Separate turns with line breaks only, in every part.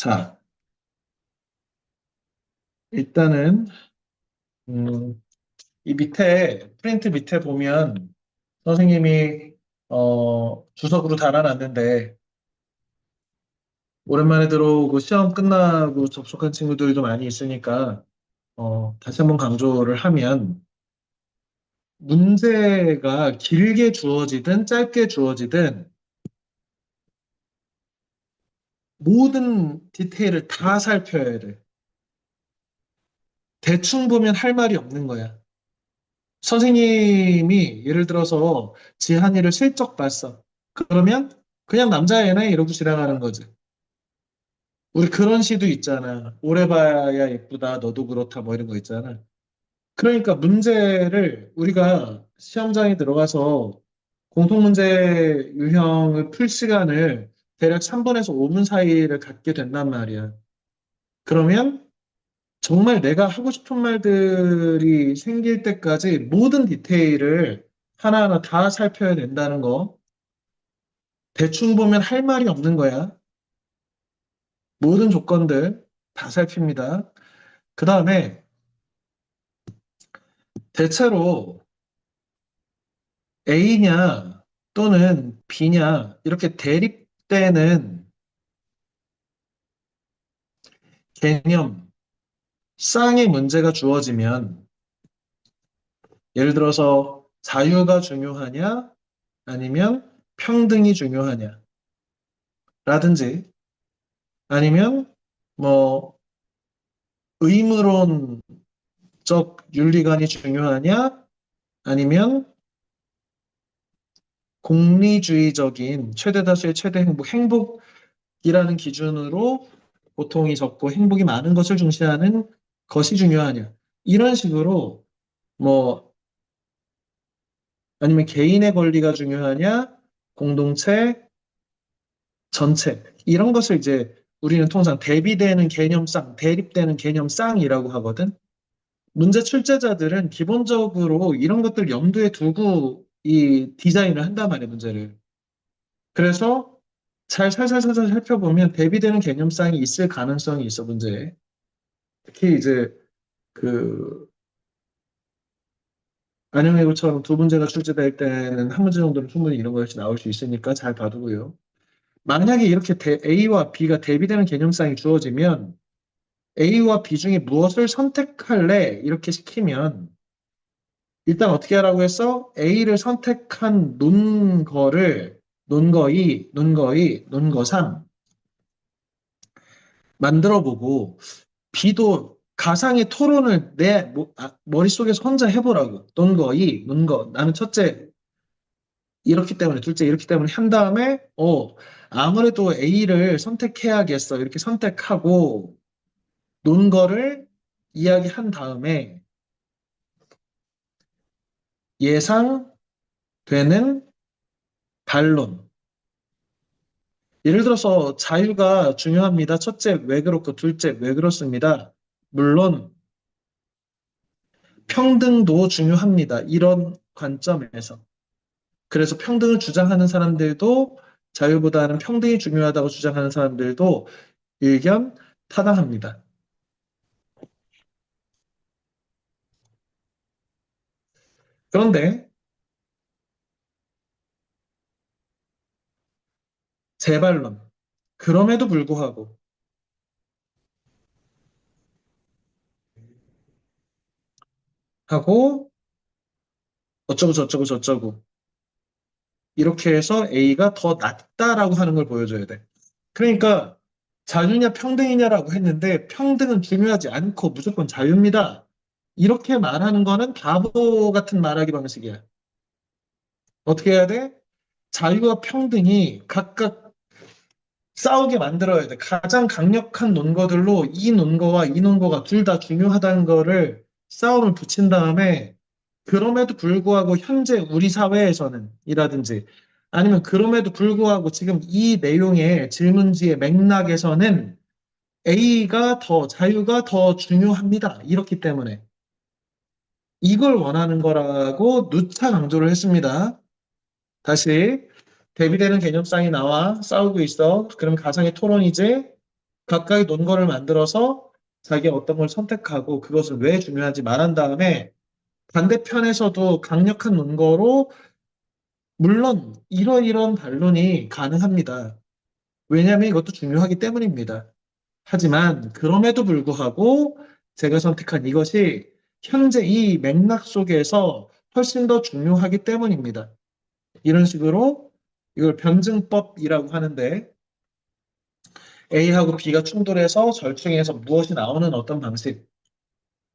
자, 일단은 이 밑에 프린트 밑에 보면 선생님이 주석으로 달아놨는데 오랜만에 들어오고 시험 끝나고 접속한 친구들도 많이 있으니까 다시 한번 강조를 하면 문제가 길게 주어지든 짧게 주어지든 모든 디테일을 다 살펴야 돼. 대충 보면 할 말이 없는 거야. 선생님이 예를 들어서 지한이를 실적 봤어. 그러면 그냥 남자애네 이러고 지나가는 거지. 우리 그런 시도 있잖아. 오래 봐야 예쁘다. 너도 그렇다. 뭐 이런 거 있잖아. 그러니까 문제를 우리가 시험장에 들어가서 공통문제 유형을 풀 시간을 대략 3분에서 5분 사이를 갖게 된단 말이야. 그러면 정말 내가 하고 싶은 말들이 생길 때까지 모든 디테일을 하나하나 다 살펴야 된다는 거. 대충 보면 할 말이 없는 거야. 모든 조건들 다 살핍니다. 그 다음에 대체로 A냐 또는 B냐 이렇게 대립되는 개념, 쌍의 문제가 주어지면 예를 들어서 자유가 중요하냐 아니면 평등이 중요하냐 라든지 아니면 뭐 의무론적 윤리관이 중요하냐 아니면 공리주의적인 최대 다수의 최대 행복이라는 기준으로 고통이 적고 행복이 많은 것을 중시하는 것이 중요하냐. 이런 식으로 뭐 아니면 개인의 권리가 중요하냐, 공동체, 전체 이런 것을 이제 우리는 통상 대비되는 개념상, 대립되는 개념상이라고 하거든. 문제 출제자들은 기본적으로 이런 것들 염두에 두고 이 디자인을 한단 말이에요, 문제를. 그래서 잘 살살살살 살펴보면 대비되는 개념상이 있을 가능성이 있어, 문제에. 특히 이제 그 안녕해고처럼 두 문제가 출제될 때는 한 문제 정도는 충분히 이런 것이 나올 수 있으니까 잘 봐두고요. 만약에 이렇게 A와 B가 대비되는 개념상이 주어지면 A와 B 중에 무엇을 선택할래? 이렇게 시키면 일단 어떻게 하라고 했어? A를 선택한 논거를 논거3 만들어 보고 B도 가상의 토론을 내 머릿속에서 혼자 해보라고. 논거 나는 첫째 이렇기 때문에 둘째 이렇기 때문에 한 다음에 아무래도 A를 선택해야겠어. 이렇게 선택하고 논거를 이야기한 다음에 예상되는 반론. 예를 들어서 자유가 중요합니다. 첫째, 왜 그렇고, 둘째, 왜 그렇습니다. 물론, 평등도 중요합니다. 이런 관점에서. 그래서 평등을 주장하는 사람들도 자유보다는 평등이 중요하다고 주장하는 사람들도 의견 타당합니다. 그런데 재반론. 그럼에도 불구하고 하고 어쩌고 저쩌고 저쩌고 이렇게 해서 A가 더 낫다라고 하는 걸 보여줘야 돼. 그러니까 자유냐 평등이냐라고 했는데 평등은 중요하지 않고 무조건 자유입니다. 이렇게 말하는 거는 바보 같은 말하기 방식이야. 어떻게 해야 돼? 자유와 평등이 각각 싸우게 만들어야 돼. 가장 강력한 논거들로 이 논거와 이 논거가 둘 다 중요하다는 거를 싸움을 붙인 다음에 그럼에도 불구하고 현재 우리 사회에서는 이라든지 아니면 그럼에도 불구하고 지금 이 내용의 질문지의 맥락에서는 자유가 더 중요합니다. 이렇기 때문에 이걸 원하는 거라고 누차 강조를 했습니다. 다시 대비되는 개념상이 나와 싸우고 있어. 그럼 가상의 토론이지. 각각의 논거를 만들어서 자기가 어떤 걸 선택하고 그것을 왜 중요한지 말한 다음에 반대편에서도 강력한 논거로 물론 이러이러한 반론이 가능합니다. 왜냐하면 이것도 중요하기 때문입니다. 하지만 그럼에도 불구하고 제가 선택한 이것이 현재 이 맥락 속에서 훨씬 더 중요하기 때문입니다. 이런 식으로 이걸 변증법이라고 하는데 A하고 B가 충돌해서 절충해서 무엇이 나오는 어떤 방식.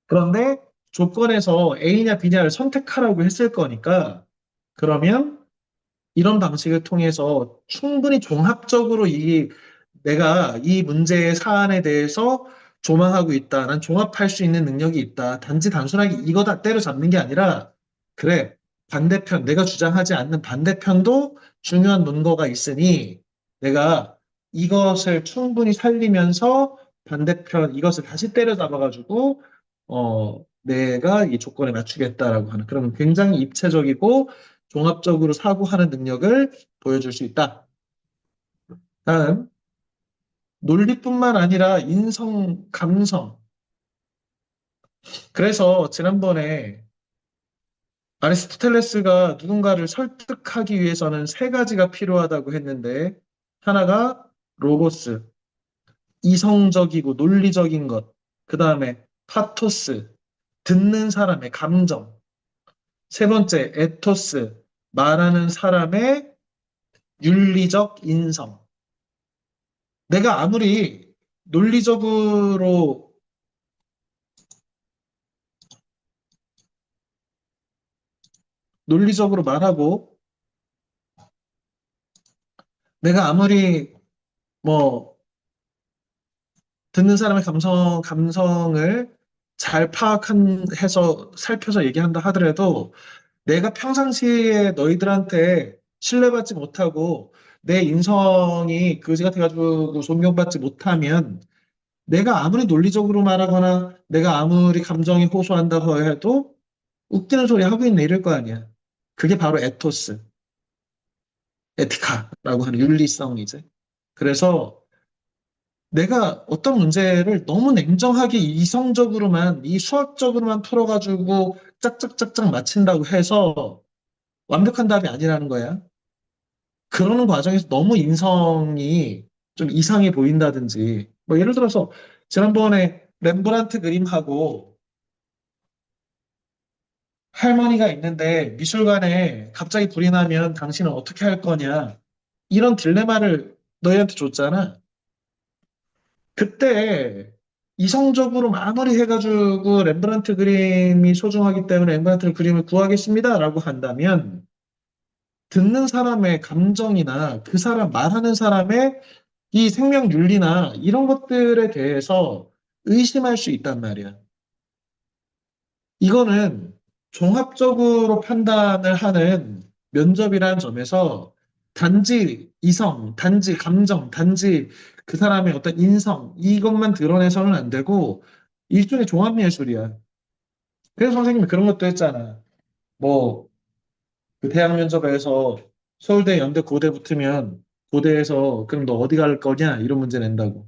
그런데 조건에서 A냐 B냐를 선택하라고 했을 거니까 그러면 이런 방식을 통해서 충분히 종합적으로 내가 이 문제의 사안에 대해서 조망하고 있다. 난 종합할 수 있는 능력이 있다. 단지 단순하게 이거다 때려잡는 게 아니라, 그래, 반대편, 내가 주장하지 않는 반대편도 중요한 논거가 있으니 내가 이것을 충분히 살리면서 반대편, 이것을 다시 때려잡아가지고, 내가 이 조건에 맞추겠다라고 하는 그런 굉장히 입체적이고 종합적으로 사고하는 능력을 보여줄 수 있다. 다음, 논리뿐만 아니라 인성, 감성. 그래서 지난번에 아리스토텔레스가 누군가를 설득하기 위해서는 세 가지가 필요하다고 했는데, 하나가 로고스, 이성적이고 논리적인 것. 그 다음에 파토스, 듣는 사람의 감정. 세 번째, 에토스, 말하는 사람의 윤리적 인성. 내가 아무리 논리적으로, 논리적으로 말하고, 내가 아무리 뭐, 듣는 사람의 감성을 잘 해서 살펴서 얘기한다 하더라도, 내가 평상시에 너희들한테 신뢰받지 못하고, 내 인성이 그지 같아가지고 존경받지 못하면, 내가 아무리 논리적으로 말하거나, 내가 아무리 감정이 호소한다고 해도, 웃기는 소리 하고 있네 이럴 거 아니야. 그게 바로 에토스, 에티카라고 하는 윤리성이지. 그래서 내가 어떤 문제를 너무 냉정하게 이성적으로만, 이 수학적으로만 풀어가지고 짝짝짝짝 맞힌다고 해서 완벽한 답이 아니라는 거야. 그러는 과정에서 너무 인성이 좀 이상해 보인다든지, 뭐 예를 들어서 지난번에 렘브란트 그림하고 할머니가 있는데 미술관에 갑자기 불이 나면 당신은 어떻게 할 거냐. 이런 딜레마를 너희한테 줬잖아. 그때 이성적으로 마무리 해가지고 렘브란트 그림이 소중하기 때문에 렘브란트 그림을 구하겠습니다라고 한다면 듣는 사람의 감정이나 그 사람 말하는 사람의 이 생명 윤리나 이런 것들에 대해서 의심할 수 있단 말이야. 이거는 종합적으로 판단을 하는 면접이라는 점에서 단지 이성, 단지 감정, 단지 그 사람의 어떤 인성, 이것만 드러내서는 안 되고 일종의 종합예술이야. 그래서 선생님이 그런 것도 했잖아. 뭐, 그 대학 면접에서 서울대, 연대, 고대 붙으면 고대에서 그럼 너 어디 갈 거냐? 이런 문제 낸다고.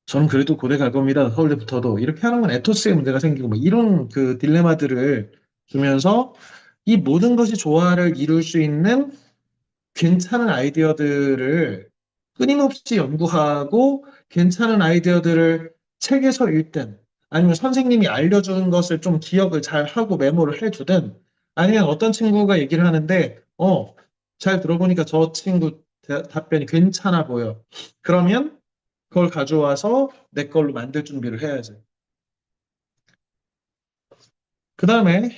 저는 그래도 고대 갈 겁니다. 서울대부터도. 이렇게 하는 건 에토스의 문제가 생기고, 뭐 이런 그 딜레마들을 주면서 이 모든 것이 조화를 이룰 수 있는 괜찮은 아이디어들을 끊임없이 연구하고 괜찮은 아이디어들을 책에서 읽든 아니면 선생님이 알려주는 것을 좀 기억을 잘 하고 메모를 해두든 아니면 어떤 친구가 얘기를 하는데, 잘 들어보니까 저 친구 답변이 괜찮아 보여. 그러면 그걸 가져와서 내 걸로 만들 준비를 해야지. 그 다음에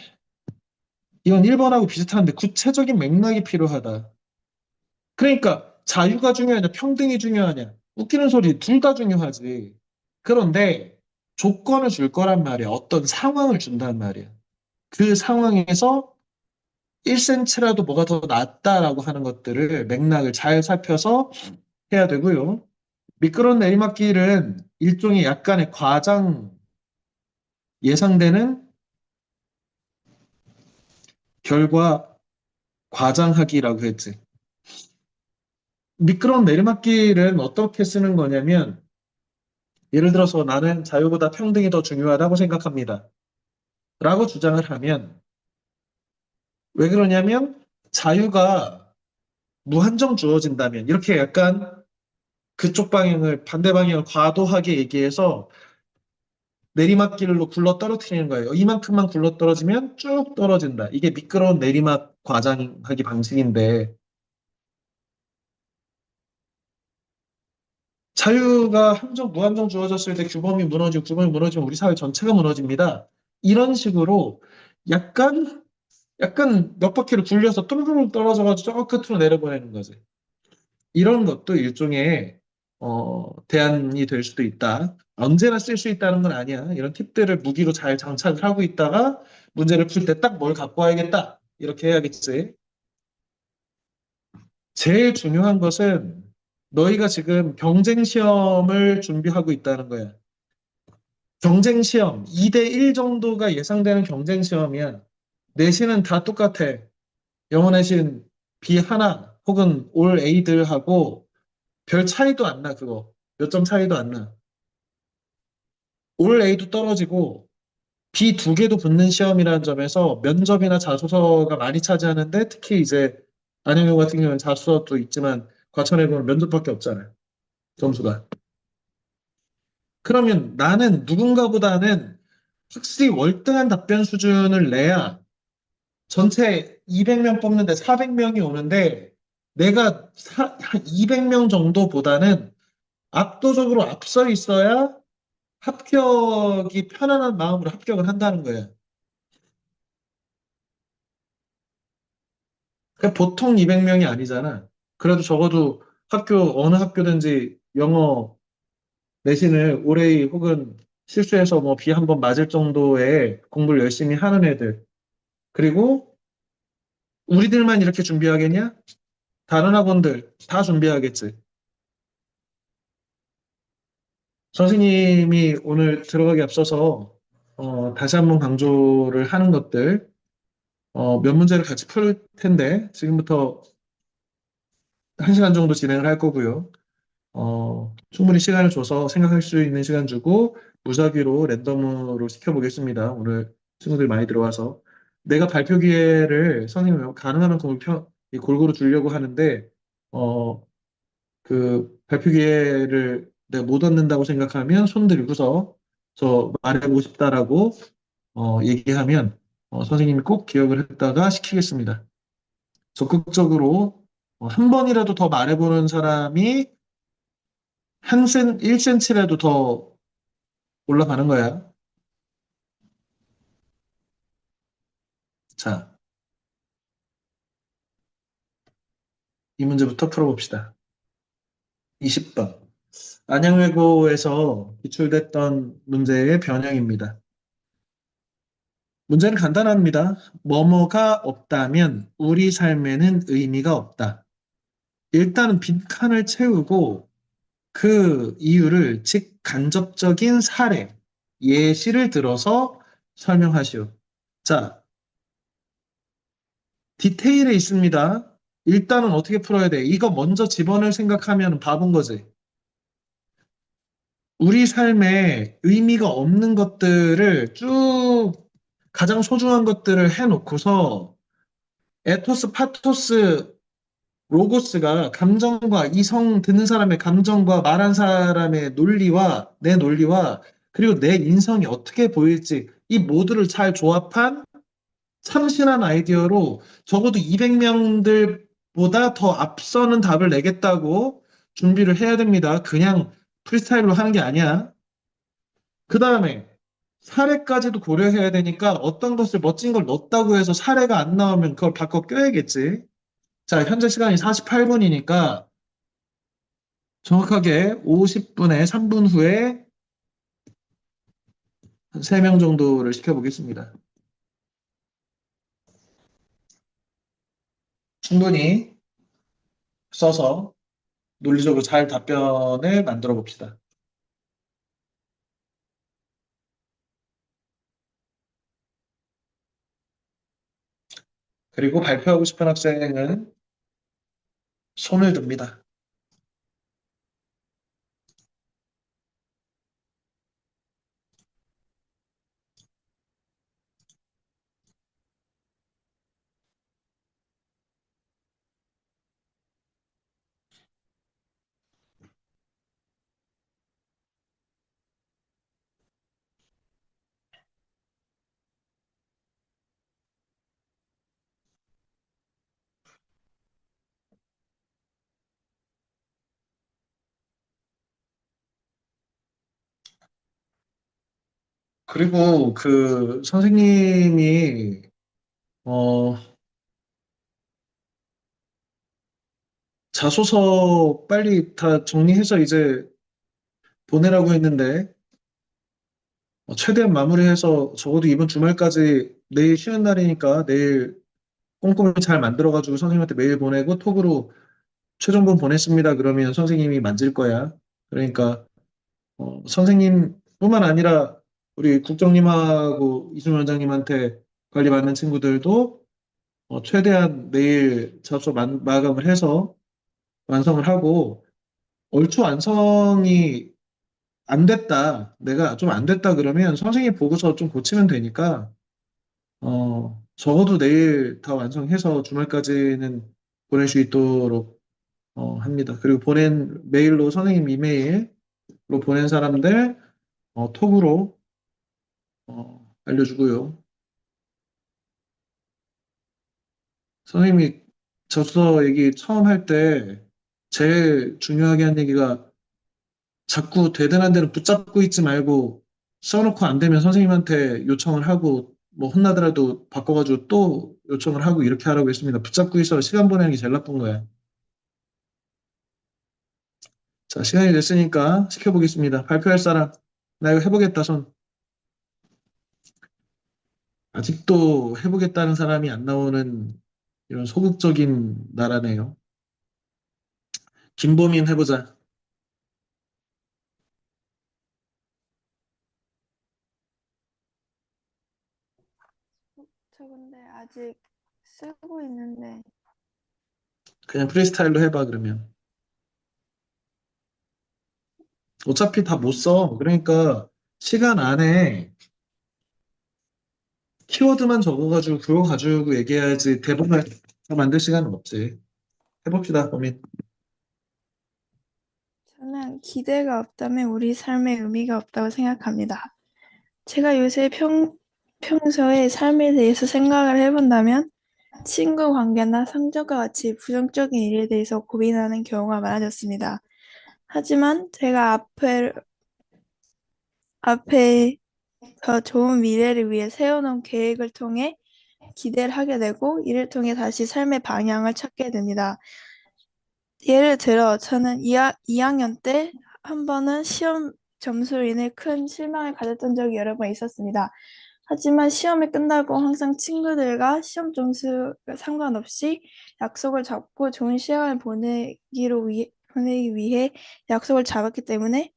이건 1번하고 비슷한데 구체적인 맥락이 필요하다. 그러니까 자유가 중요하냐, 평등이 중요하냐. 웃기는 소리 둘 다 중요하지. 그런데 조건을 줄 거란 말이야. 어떤 상황을 준단 말이야. 그 상황에서 1cm라도 뭐가 더 낫다라고 하는 것들을 맥락을 잘 살펴서 해야 되고요. 미끄러운 내리막길은 일종의 약간의 예상되는 결과 과장하기라고 했지. 미끄러운 내리막길은 어떻게 쓰는 거냐면, 예를 들어서 나는 자유보다 평등이 더 중요하다고 생각합니다. 라고 주장을 하면, 왜 그러냐면, 자유가 무한정 주어진다면, 이렇게 약간 그쪽 방향을, 반대 방향을 과도하게 얘기해서 내리막길로 굴러 떨어뜨리는 거예요. 이만큼만 굴러 떨어지면 쭉 떨어진다. 이게 미끄러운 내리막 과장하기 방식인데, 자유가 한정, 무한정 주어졌을 때 규범이 무너지고 규범이 무너지면 우리 사회 전체가 무너집니다. 이런 식으로 약간, 약간 몇 바퀴를 굴려서 뚜루루루 떨어져가지고 저 끝으로 내려보내는 거지. 이런 것도 일종의, 대안이 될 수도 있다. 언제나 쓸 수 있다는 건 아니야. 이런 팁들을 무기로 잘 장착을 하고 있다가 문제를 풀 때 딱 뭘 갖고 와야겠다. 이렇게 해야겠지. 제일 중요한 것은 너희가 지금 경쟁 시험을 준비하고 있다는 거야. 경쟁 시험, 2대1 정도가 예상되는 경쟁 시험이야. 내신은 다 똑같아. 영어 내신 B 하나 혹은 올 A들하고 별 차이도 안 나, 그거. 몇 점 차이도 안 나. 올 A도 떨어지고 B 두 개도 붙는 시험이라는 점에서 면접이나 자소서가 많이 차지하는데 특히 이제 안영효 같은 경우는 자소서도 있지만 과천에 보면 면접밖에 없잖아요. 점수가. 그러면 나는 누군가보다는 확실히 월등한 답변 수준을 내야 전체 200명 뽑는데 400명이 오는데 내가 한 200명 정도보다는 압도적으로 앞서 있어야 합격이 편안한 마음으로 합격을 한다는 거예요. 그러니까 보통 200명이 아니잖아. 그래도 적어도 어느 학교든지 영어 내신을 올해 혹은 실수해서 뭐 비 한 번 맞을 정도의 공부를 열심히 하는 애들. 그리고 우리들만 이렇게 준비하겠냐? 다른 학원들 다 준비하겠지. 선생님이 오늘 들어가기 앞서서 다시 한번 강조를 하는 것들 몇 문제를 같이 풀 텐데 지금부터 1시간 정도 진행을 할 거고요. 충분히 시간을 줘서 생각할 수 있는 시간 주고 무작위로 랜덤으로 시켜보겠습니다. 오늘 친구들 많이 들어와서 내가 발표 기회를 선생님 가능한 만큼 이 골고루 주려고 하는데 어, 그 발표 기회를 내가 못 얻는다고 생각하면 손 들고서 저 말해보고 싶다라고 얘기하면 선생님이 꼭 기억을 했다가 시키겠습니다. 적극적으로 한 번이라도 더 말해보는 사람이 1cm라도 더 올라가는 거야. 자, 이 문제부터 풀어봅시다. 20번. 안양외고에서 기출됐던 문제의 변형입니다. 문제는 간단합니다. 뭐뭐가 없다면 우리 삶에는 의미가 없다. 일단은 빈칸을 채우고 그 이유를 직간접적인 사례, 예시를 들어서 설명하시오. 자, 디테일에 있습니다. 일단은 어떻게 풀어야 돼? 이거 먼저 집어넣을 생각하면 바본 거지. 우리 삶에 의미가 없는 것들을 쭉 가장 소중한 것들을 해놓고서 에토스, 파토스, 로고스가 감정과 이성 듣는 사람의 감정과 말한 사람의 논리와 내 논리와 그리고 내 인성이 어떻게 보일지 이 모두를 잘 조합한 참신한 아이디어로 적어도 200명들보다 더 앞서는 답을 내겠다고 준비를 해야 됩니다. 그냥 프리스타일로 하는 게 아니야. 그 다음에 사례까지도 고려해야 되니까 어떤 것을 멋진 걸 넣었다고 해서 사례가 안 나오면 그걸 바꿔 껴야겠지. 자, 현재 시간이 48분이니까 정확하게 50분에 3분 후에 한 3명 정도를 시켜보겠습니다. 충분히 써서 논리적으로 잘 답변을 만들어 봅시다. 그리고 발표하고 싶은 학생은 손을 듭니다. 그리고 그 선생님이 어, 자소서 빨리 다 정리해서 이제 보내라고 했는데 최대한 마무리해서 적어도 이번 주말까지 내일 쉬는 날이니까 내일 꼼꼼히 잘 만들어가지고 선생님한테 메일 보내고 톡으로 최종본 보냈습니다. 그러면 선생님이 만질 거야. 그러니까 선생님뿐만 아니라 우리 국장님하고 이순 원장님한테 관리받는 친구들도 최대한 내일 접수 마감을 해서 완성을 하고 얼추 완성이 안 됐다. 내가 좀 안 됐다 그러면 선생님 보고서 좀 고치면 되니까 적어도 내일 다 완성해서 주말까지는 보낼 수 있도록 합니다. 그리고 보낸 메일로 선생님 이메일로 보낸 사람들 톡으로 알려주고요. 선생님이 접수서 얘기 처음 할 때 제일 중요하게 한 얘기가 자꾸 되든 안 되는 붙잡고 있지 말고 써놓고 안 되면 선생님한테 요청을 하고 뭐 혼나더라도 바꿔가지고 또 요청을 하고 이렇게 하라고 했습니다. 붙잡고 있어 시간 보내는 게 제일 나쁜 거야. 자, 시간이 됐으니까 시켜보겠습니다. 발표할 사람. 나 이거 해보겠다, 손. 아직도 해보겠다는 사람이 안 나오는 이런 소극적인 나라네요. 김보민 해보자.
저 근데 아직 쓰고 있는데
그냥 프리스타일로 해봐, 그러면. 어차피 다 못 써. 그러니까 시간 안에 키워드만 적어가지고 그거 가지고 얘기해야지 대본을 다 만들 시간은 없지. 해봅시다, 보민.
저는 기대가 없다면 우리 삶에 의미가 없다고 생각합니다. 제가 요새 평소에 삶에 대해서 생각을 해본다면 친구 관계나 성적과 같이 부정적인 일에 대해서 고민하는 경우가 많아졌습니다. 하지만 제가 앞에 더 좋은 미래를 위해 세워놓은 계획을 통해 기대를 하게 되고 이를 통해 다시 삶의 방향을 찾게 됩니다. 예를 들어 저는 2학년 때 한 번은 시험 점수로 인해 큰 실망을 가졌던 적이 여러 번 있었습니다. 하지만 시험이 끝나고 항상 친구들과 시험 점수가 상관없이 약속을 잡고 좋은 시간을 보내기 위해 약속을 잡았기 때문에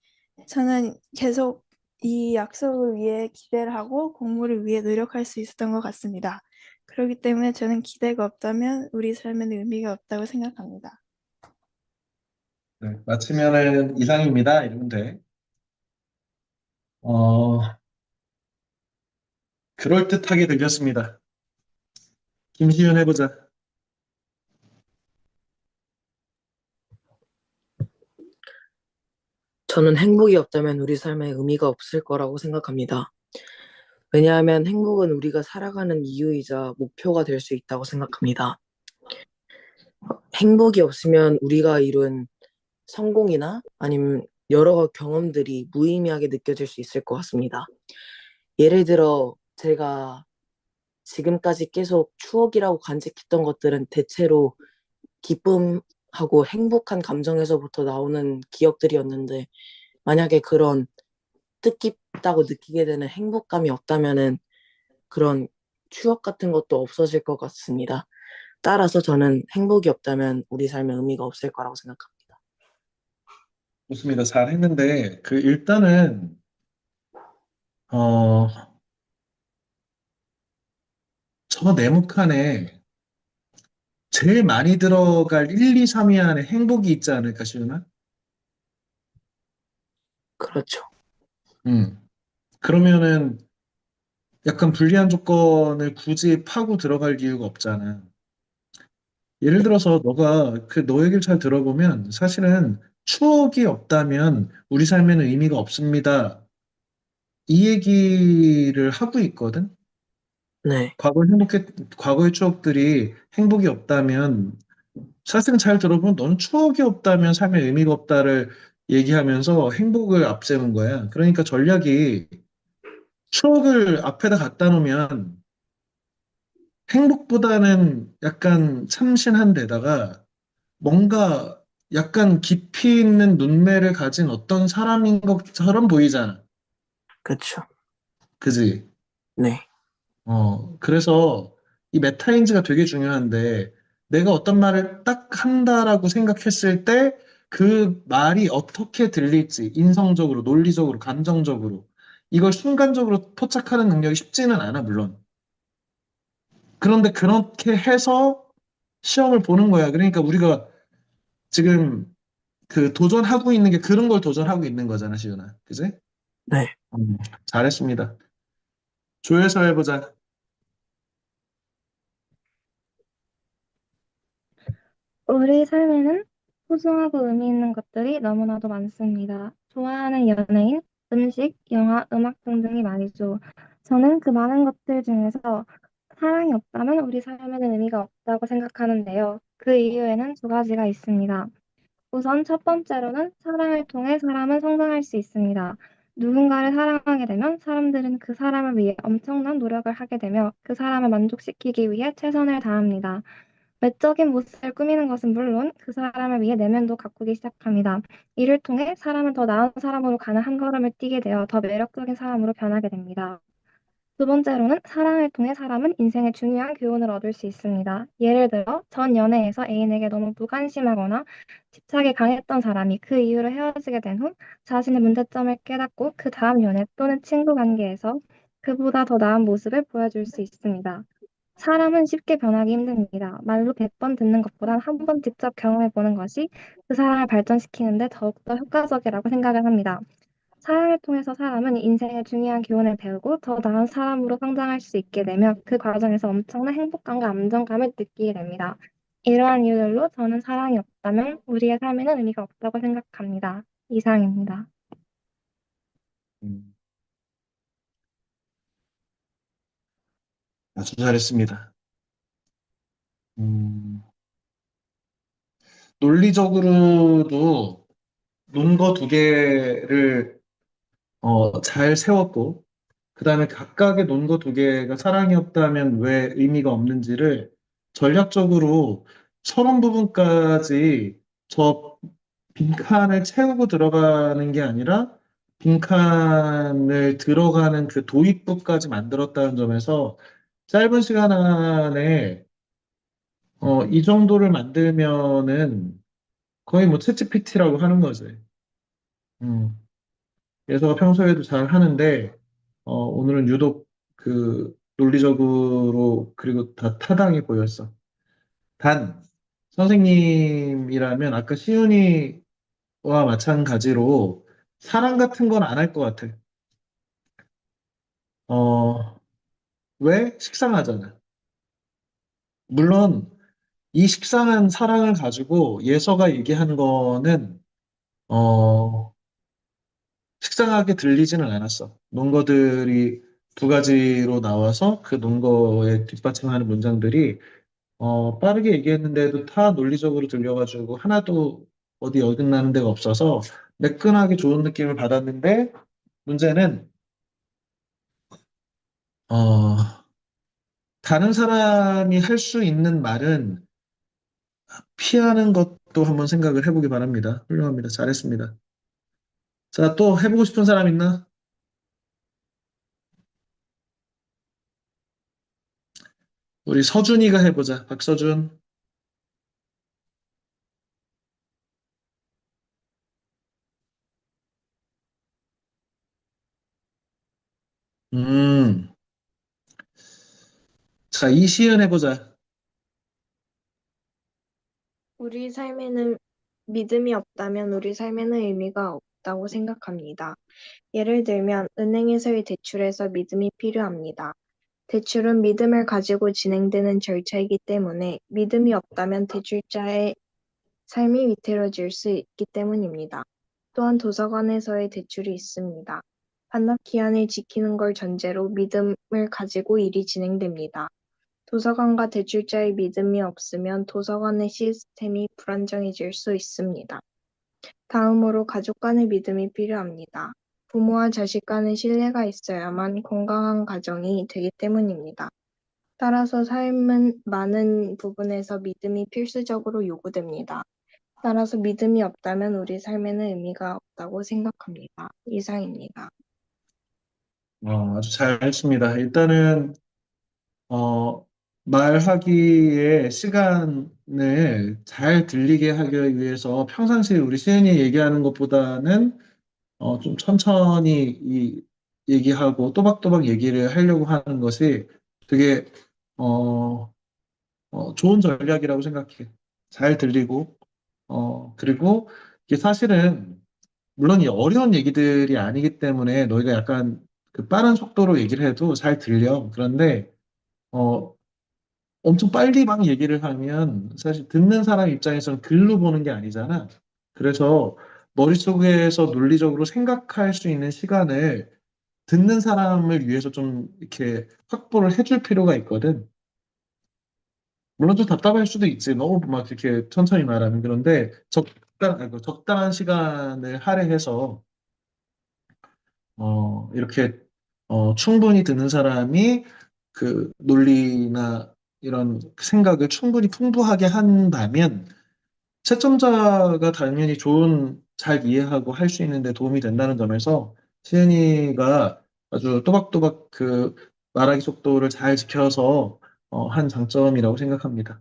저는 계속 이 약속을 위해 기대를 하고 공부를 위해 노력할 수 있었던 것 같습니다. 그렇기 때문에 저는 기대가 없다면 우리 삶에는 의미가 없다고 생각합니다.
네, 마치면은 이상입니다. 이러면 돼. 어, 그럴듯하게 들렸습니다. 김시윤 해보자.
저는 행복이 없다면 우리 삶에 의미가 없을 거라고 생각합니다. 왜냐하면 행복은 우리가 살아가는 이유이자 목표가 될 수 있다고 생각합니다. 행복이 없으면 우리가 이룬 성공이나 아니면 여러 경험들이 무의미하게 느껴질 수 있을 것 같습니다. 예를 들어 제가 지금까지 계속 추억이라고 간직했던 것들은 대체로 기쁨하고 행복한 감정에서부터 나오는 기억들이었는데 만약에 그런 뜻깊다고 느끼게 되는 행복감이 없다면은 그런 추억 같은 것도 없어질 것 같습니다. 따라서 저는 행복이 없다면 우리 삶에 의미가 없을 거라고 생각합니다.
좋습니다. 잘 했는데, 일단은, 어, 저 네모칸에 제일 많이 들어갈 1, 2, 3위 안에 행복이 있지 않을까, 시윤아?
그렇죠.
그러면은 약간 불리한 조건을 굳이 파고 들어갈 이유가 없잖아. 예를 들어서 너가 너 얘기를 잘 들어보면 사실은 추억이 없다면 우리 삶에는 의미가 없습니다. 이 얘기를 하고 있거든.
네.
과거의 추억들이 행복이 없다면 사실은 잘 들어보면 넌 추억이 없다면 삶에 의미가 없다를 얘기하면서 행복을 앞세운 거야. 그러니까 전략이 추억을 앞에다 갖다 놓으면 행복보다는 약간 참신한 데다가 뭔가 약간 깊이 있는 눈매를 가진 어떤 사람인 것처럼 보이잖아.
그쵸.
그지?
네.
그래서 이 메타인지가 되게 중요한데 내가 어떤 말을 딱 한다라고 생각했을 때 그 말이 어떻게 들릴지 인성적으로, 논리적으로, 감정적으로 이걸 순간적으로 포착하는 능력이 쉽지는 않아, 물론. 그런데 그렇게 해서 시험을 보는 거야. 그러니까 우리가 지금 그 도전하고 있는 게 그런 걸 도전하고 있는 거잖아, 시윤아. 그지?
네.
음, 잘했습니다. 조회서 해보자.
우리 삶에는 소중하고 의미 있는 것들이 너무나도 많습니다. 좋아하는 연예인, 음식, 영화, 음악 등등이 말이죠. 저는 그 많은 것들 중에서 사랑이 없다면 우리 삶에는 의미가 없다고 생각하는데요. 그 이유에는 두 가지가 있습니다. 우선 첫 번째로는 사랑을 통해 사람은 성장할 수 있습니다. 누군가를 사랑하게 되면 사람들은 그 사람을 위해 엄청난 노력을 하게 되며 그 사람을 만족시키기 위해 최선을 다합니다. 외적인 모습을 꾸미는 것은 물론 그 사람을 위해 내면도 가꾸기 시작합니다. 이를 통해 사람은 더 나은 사람으로 가는 한 걸음을 뛰게 되어 더 매력적인 사람으로 변하게 됩니다. 두 번째로는 사랑을 통해 사람은 인생의 중요한 교훈을 얻을 수 있습니다. 예를 들어 전 연애에서 애인에게 너무 무관심하거나 집착이 강했던 사람이 그 이후로 헤어지게 된 후 자신의 문제점을 깨닫고 그 다음 연애 또는 친구 관계에서 그보다 더 나은 모습을 보여줄 수 있습니다. 사람은 쉽게 변하기 힘듭니다. 말로 100번 듣는 것보단 한 번 직접 경험해 보는 것이 그 사람을 발전시키는 데 더욱더 효과적이라고 생각을 합니다. 사랑을 통해서 사람은 인생의 중요한 교훈을 배우고 더 나은 사람으로 성장할 수 있게 되며 그 과정에서 엄청난 행복감과 안정감을 느끼게 됩니다. 이러한 이유들로 저는 사랑이 없다면 우리의 삶에는 의미가 없다고 생각합니다. 이상입니다.
음, 아주 잘했습니다. 음, 논리적으로도 논거 두 개를 잘 세웠고, 그 다음에 각각의 논거 두 개가 사랑이 없다면 왜 의미가 없는지를 전략적으로 서론 부분까지 저 빈칸을 채우고 들어가는 게 아니라 빈칸을 들어가는 그 도입부까지 만들었다는 점에서 짧은 시간 안에 이 정도를 만들면은 거의 뭐 챗GPT라고 하는 거지. 음. 그래서 평소에도 잘 하는데 오늘은 유독 그 논리적으로 그리고 다 타당해 보였어. 단 선생님이라면 아까 시윤이와 마찬가지로 사랑 같은 건 안 할 것 같아. 어, 왜? 식상하잖아. 물론 이 식상한 사랑을 가지고 예서가 얘기한 거는 어, 식상하게 들리지는 않았어. 논거들이 두 가지로 나와서 그 논거에 뒷받침하는 문장들이 빠르게 얘기했는데도 다 논리적으로 들려가지고 하나도 어디 어긋나는 데가 없어서 매끈하게 좋은 느낌을 받았는데 문제는 어, 다른 사람이 할 수 있는 말은 피하는 것도 한번 생각을 해보기 바랍니다. 훌륭합니다. 잘했습니다. 자, 또 해보고 싶은 사람 있나? 우리 서준이가 해보자. 박서준. 음, 자, 이시연 해보자.
우리 삶에는 믿음이 없다면 우리 삶에는 의미가 없다고 생각합니다. 예를 들면 은행에서의 대출에서 믿음이 필요합니다. 대출은 믿음을 가지고 진행되는 절차이기 때문에 믿음이 없다면 대출자의 삶이 위태로워질 수 있기 때문입니다. 또한 도서관에서의 대출이 있습니다. 반납 기한을 지키는 걸 전제로 믿음을 가지고 일이 진행됩니다. 도서관과 대출자의 믿음이 없으면 도서관의 시스템이 불안정해질 수 있습니다. 다음으로 가족 간의 믿음이 필요합니다. 부모와 자식 간의 신뢰가 있어야만 건강한 가정이 되기 때문입니다. 따라서 삶은 많은 부분에서 믿음이 필수적으로 요구됩니다. 따라서 믿음이 없다면 우리 삶에는 의미가 없다고 생각합니다. 이상입니다.
아주 잘 했습니다. 일단은 어, 말하기에 시간을 잘 들리게 하기 위해서 평상시에 우리 시은이 얘기하는 것보다는 좀 천천히 얘기하고 또박또박 얘기를 하려고 하는 것이 되게 어, 좋은 전략이라고 생각해. 잘 들리고 그리고 이게 사실은 물론 이 어려운 얘기들이 아니기 때문에 너희가 약간 그 빠른 속도로 얘기를 해도 잘 들려. 그런데 어, 엄청 빨리 막 얘기를 하면 사실 듣는 사람 입장에서는 글로 보는 게 아니잖아. 그래서 머릿속에서 논리적으로 생각할 수 있는 시간을 듣는 사람을 위해서 좀 이렇게 확보를 해줄 필요가 있거든. 물론 좀 답답할 수도 있지. 너무 막 이렇게 천천히 말하면. 그런데 적당한 시간을 할애해서 이렇게 충분히 듣는 사람이 그 논리나 이런 생각을 충분히 풍부하게 한다면 채점자가 당연히 잘 이해하고 할 수 있는 데 도움이 된다는 점에서 시은이가 아주 또박또박 그 말하기 속도를 잘 지켜서 한 장점이라고 생각합니다.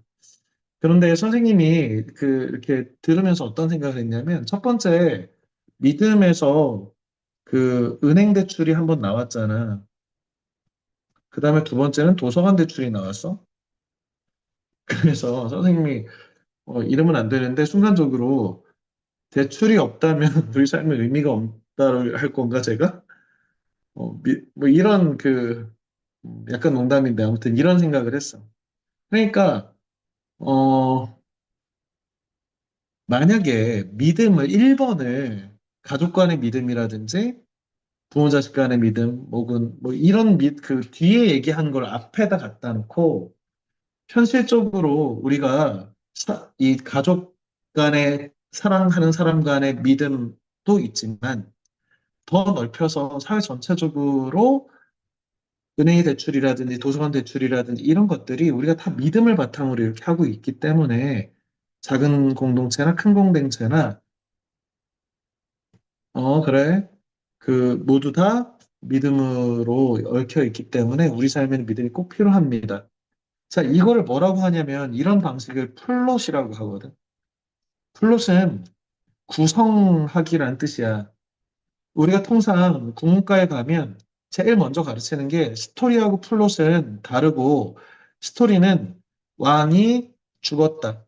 그런데 선생님이 이렇게 들으면서 어떤 생각을 했냐면 첫 번째 믿음에서 그 은행 대출이 한번 나왔잖아. 그 다음에 두 번째는 도서관 대출이 나왔어. 그래서 선생님이 이러면 안 되는데 순간적으로 대출이 없다면 우리 삶에 의미가 없다를 할 건가 제가? 뭐 이런 약간 농담인데 아무튼 이런 생각을 했어. 그러니까 어 만약에 믿음을 1번을 가족 간의 믿음이라든지 부모 자식 간의 믿음 혹은 뭐 이런 그 뒤에 얘기한 걸 앞에다 갖다 놓고 현실적으로 우리가 이 가족 간의 사랑하는 사람 간의 믿음도 있지만 더 넓혀서 사회 전체적으로 은행의 대출이라든지 도서관 대출이라든지 이런 것들이 우리가 다 믿음을 바탕으로 이렇게 하고 있기 때문에 작은 공동체나 큰 공동체나 그래. 모두 다 믿음으로 얽혀 있기 때문에 우리 삶에는 믿음이 꼭 필요합니다. 자, 이거를 뭐라고 하냐면 이런 방식을 플롯이라고 하거든. 플롯은 구성하기란 뜻이야. 우리가 통상 국문과에 가면 제일 먼저 가르치는 게 스토리하고 플롯은 다르고 스토리는 왕이 죽었다.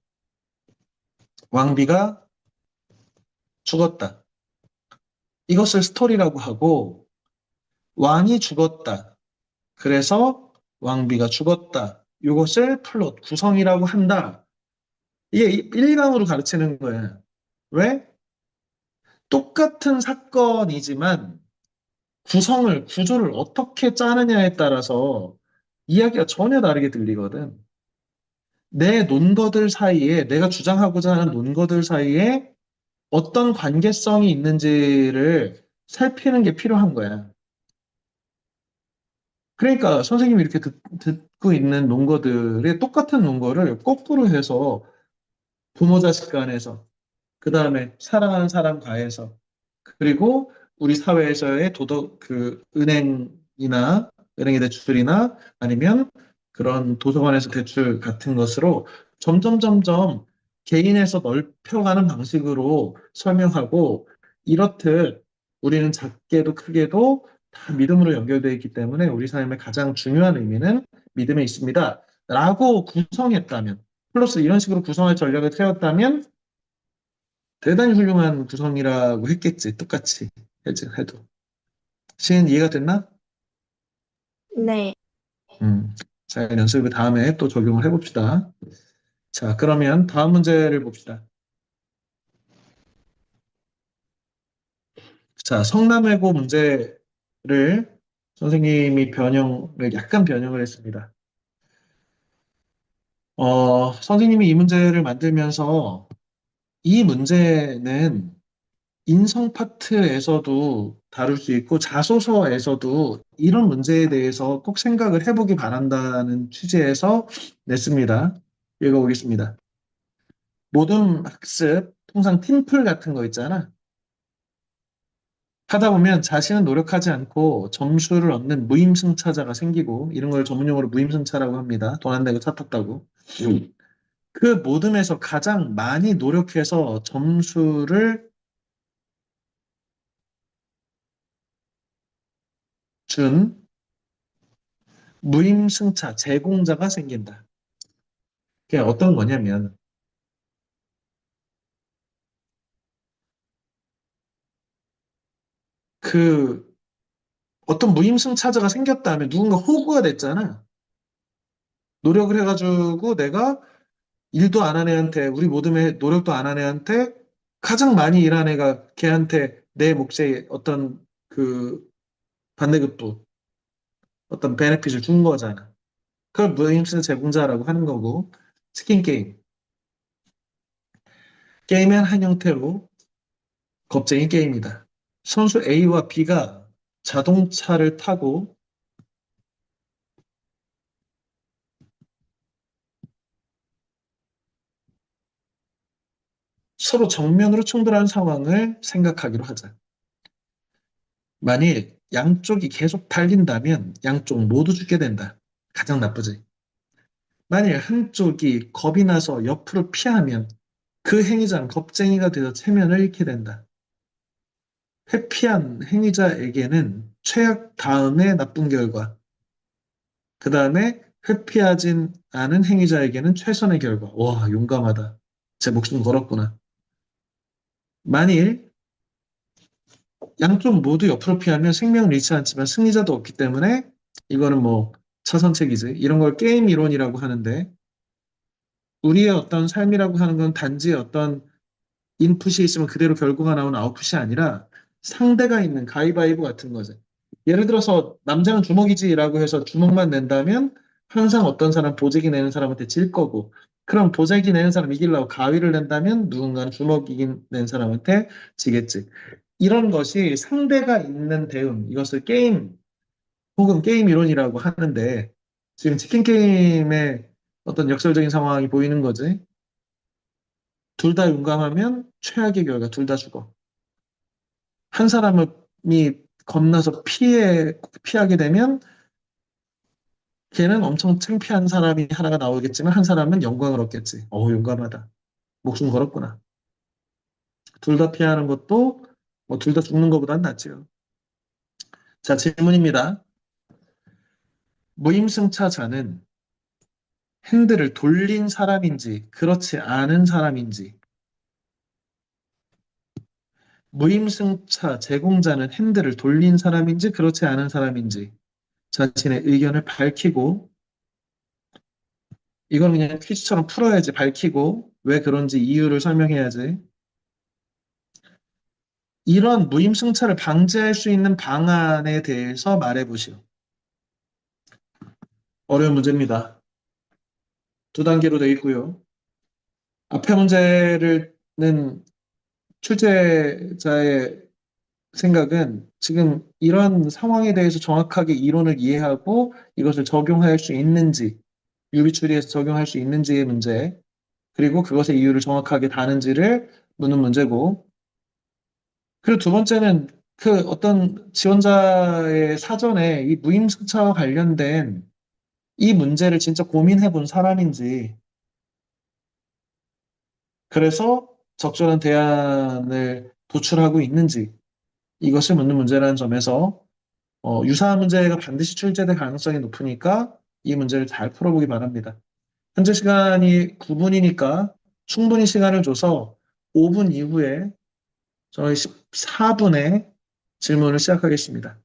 왕비가 죽었다. 이것을 스토리라고 하고 왕이 죽었다. 그래서 왕비가 죽었다. 이것을 플롯, 구성이라고 한다. 이게 일강으로 가르치는 거야. 왜? 똑같은 사건이지만 구조를 어떻게 짜느냐에 따라서 이야기가 전혀 다르게 들리거든. 내 논거들 사이에, 내가 주장하고자 하는 논거들 사이에 어떤 관계성이 있는지를 살피는 게 필요한 거야. 그러니까 선생님이 이렇게 듣고 있는 논거들이 똑같은 논거를 거꾸로 해서 부모 자식 간에서, 그 다음에 사랑하는 사람과에서, 그리고 우리 사회에서의 은행의 대출이나 아니면 그런 도서관에서 대출 같은 것으로 점점 개인에서 넓혀가는 방식으로 설명하고 이렇듯 우리는 작게도 크게도 다 믿음으로 연결되어 있기 때문에 우리 삶의 가장 중요한 의미는 믿음에 있습니다. 라고 구성했다면, 플러스 이런 식으로 구성할 전략을 세웠다면 대단히 훌륭한 구성이라고 했겠지. 똑같이 해도. 시인 이해가 됐나?
네.
음. 자, 연습을 다음에 또 적용을 해봅시다. 자, 그러면 다음 문제를 봅시다. 자, 성남외고 문제를 선생님이 약간 변형을 했습니다. 선생님이 이 문제를 만들면서 이 문제는 인성 파트에서도 다룰 수 있고 자소서에서도 이런 문제에 대해서 꼭 생각을 해보기 바란다는 취지에서 냈습니다. 읽어보겠습니다. 모든 학습, 통상 팀플 같은 거 있잖아. 하다 보면 자신은 노력하지 않고 점수를 얻는 무임승차자가 생기고 이런 걸 전문용어로 무임승차라고 합니다. 돈 안 내고 차 탔다고. 그 모둠에서 가장 많이 노력해서 점수를 준 무임승차 제공자가 생긴다. 그게 어떤 거냐면 그 어떤 무임승차자가 생겼다면 누군가 호구가 됐잖아. 노력을 해가지고 내가 일도 안 한 애한테 우리 모둠에 노력도 안 한 애한테 가장 많이 일한 애가 걔한테 내 몫의 어떤 그 반대급부 어떤 베네핏을 준 거잖아. 그걸 무임승차 제공자라고 하는 거고 스킨 게임. 게임의 한 형태로 겁쟁이 게임이다. 선수 A와 B가 자동차를 타고 서로 정면으로 충돌하는 상황을 생각하기로 하자. 만일 양쪽이 계속 달린다면 양쪽 모두 죽게 된다. 가장 나쁘지. 만일 한쪽이 겁이 나서 옆으로 피하면 그 행위자는 겁쟁이가 되어 체면을 잃게 된다. 회피한 행위자에게는 최악 다음에 나쁜 결과, 그 다음에 회피하진 않은 행위자에게는 최선의 결과. 와, 용감하다. 제 목숨 걸었구나. 만일 양쪽 모두 옆으로 피하면 생명을 잃지 않지만 승리자도 없기 때문에 이거는 뭐 차선책이지. 이런 걸 게임 이론이라고 하는데 우리의 어떤 삶이라고 하는 건 단지 어떤 인풋이 있으면 그대로 결과가 나오는 아웃풋이 아니라 상대가 있는 가위바위보 같은 거지. 예를 들어서 남자는 주먹이지라고 해서 주먹만 낸다면 항상 어떤 사람 보재기 내는 사람한테 질 거고 그럼 보재기 내는 사람 이기려고 가위를 낸다면 누군가는 주먹이 낸 사람한테 지겠지. 이런 것이 상대가 있는 대응, 이것을 게임 혹은 게임 이론이라고 하는데 지금 치킨 게임의 어떤 역설적인 상황이 보이는 거지. 둘 다 용감하면 최악의 결과 둘 다 죽어. 한 사람이 겁나서 피하게 되면 걔는 엄청 창피한 사람이 하나가 나오겠지만 한 사람은 영광을 얻겠지. 용감하다. 목숨 걸었구나. 둘 다 피하는 것도 뭐 둘 다 죽는 것보단 낫지요. 자, 질문입니다. 무임승차자는 핸들을 돌린 사람인지 그렇지 않은 사람인지 무임승차 제공자는 핸들을 돌린 사람인지 그렇지 않은 사람인지 자신의 의견을 밝히고 이건 그냥 퀴즈처럼 풀어야지 밝히고 왜 그런지 이유를 설명해야지. 이런 무임승차를 방지할 수 있는 방안에 대해서 말해보시오. 어려운 문제입니다. 두 단계로 되어 있고요. 앞에 문제는 출제자의 생각은 지금 이런 상황에 대해서 정확하게 이론을 이해하고 이것을 적용할 수 있는지, 유비 추리에서 적용할 수 있는지의 문제, 그리고 그것의 이유를 정확하게 다는지를 묻는 문제고, 그리고 두 번째는 그 어떤 지원자의 사전에 이 무임승차와 관련된 이 문제를 진짜 고민해 본 사람인지, 그래서 적절한 대안을 도출하고 있는지, 이것을 묻는 문제라는 점에서 유사한 문제가 반드시 출제될 가능성이 높으니까 이 문제를 잘 풀어보기 바랍니다. 현재 시간이 9분이니까 충분히 시간을 줘서 5분 이후에 저희 14분에 질문을 시작하겠습니다.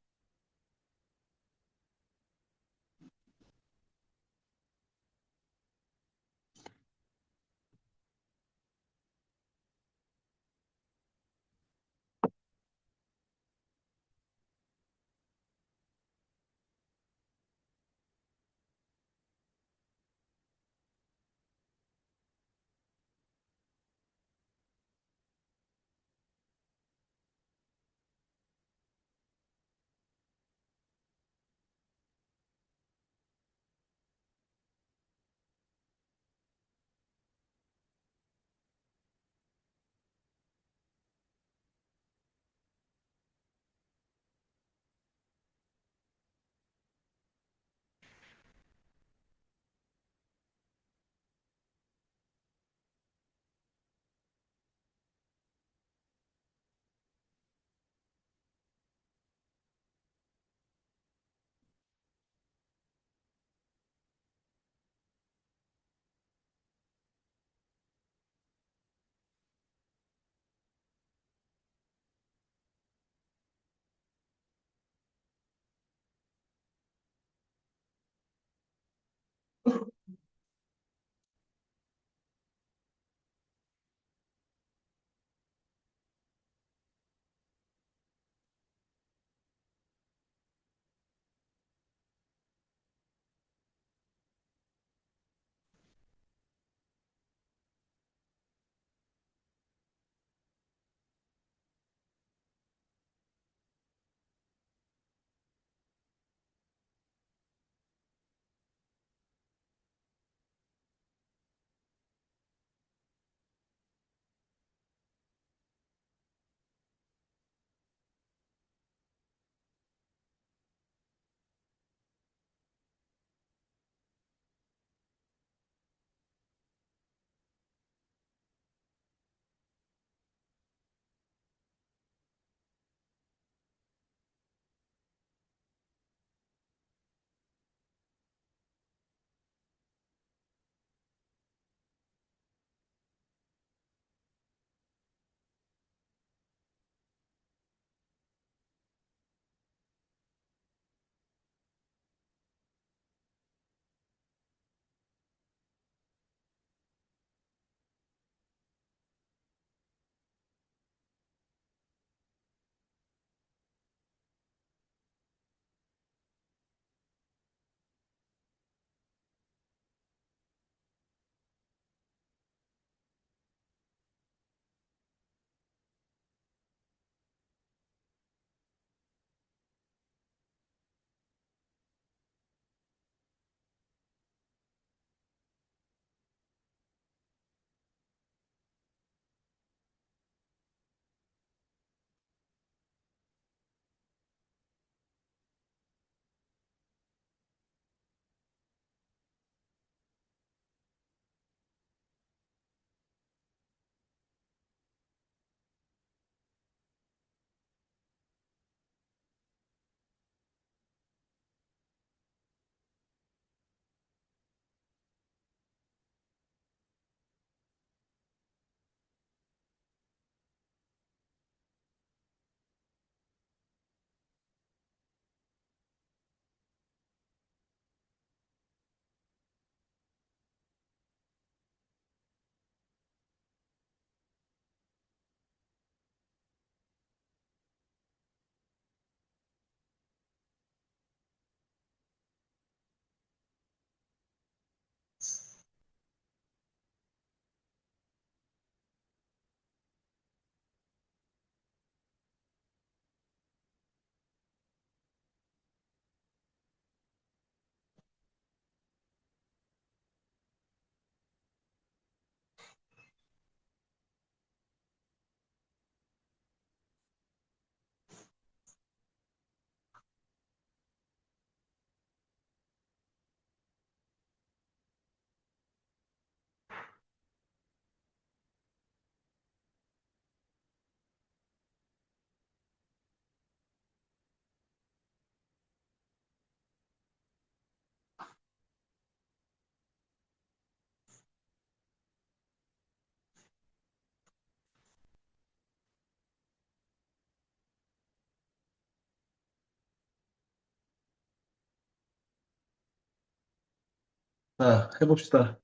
자, 해봅시다.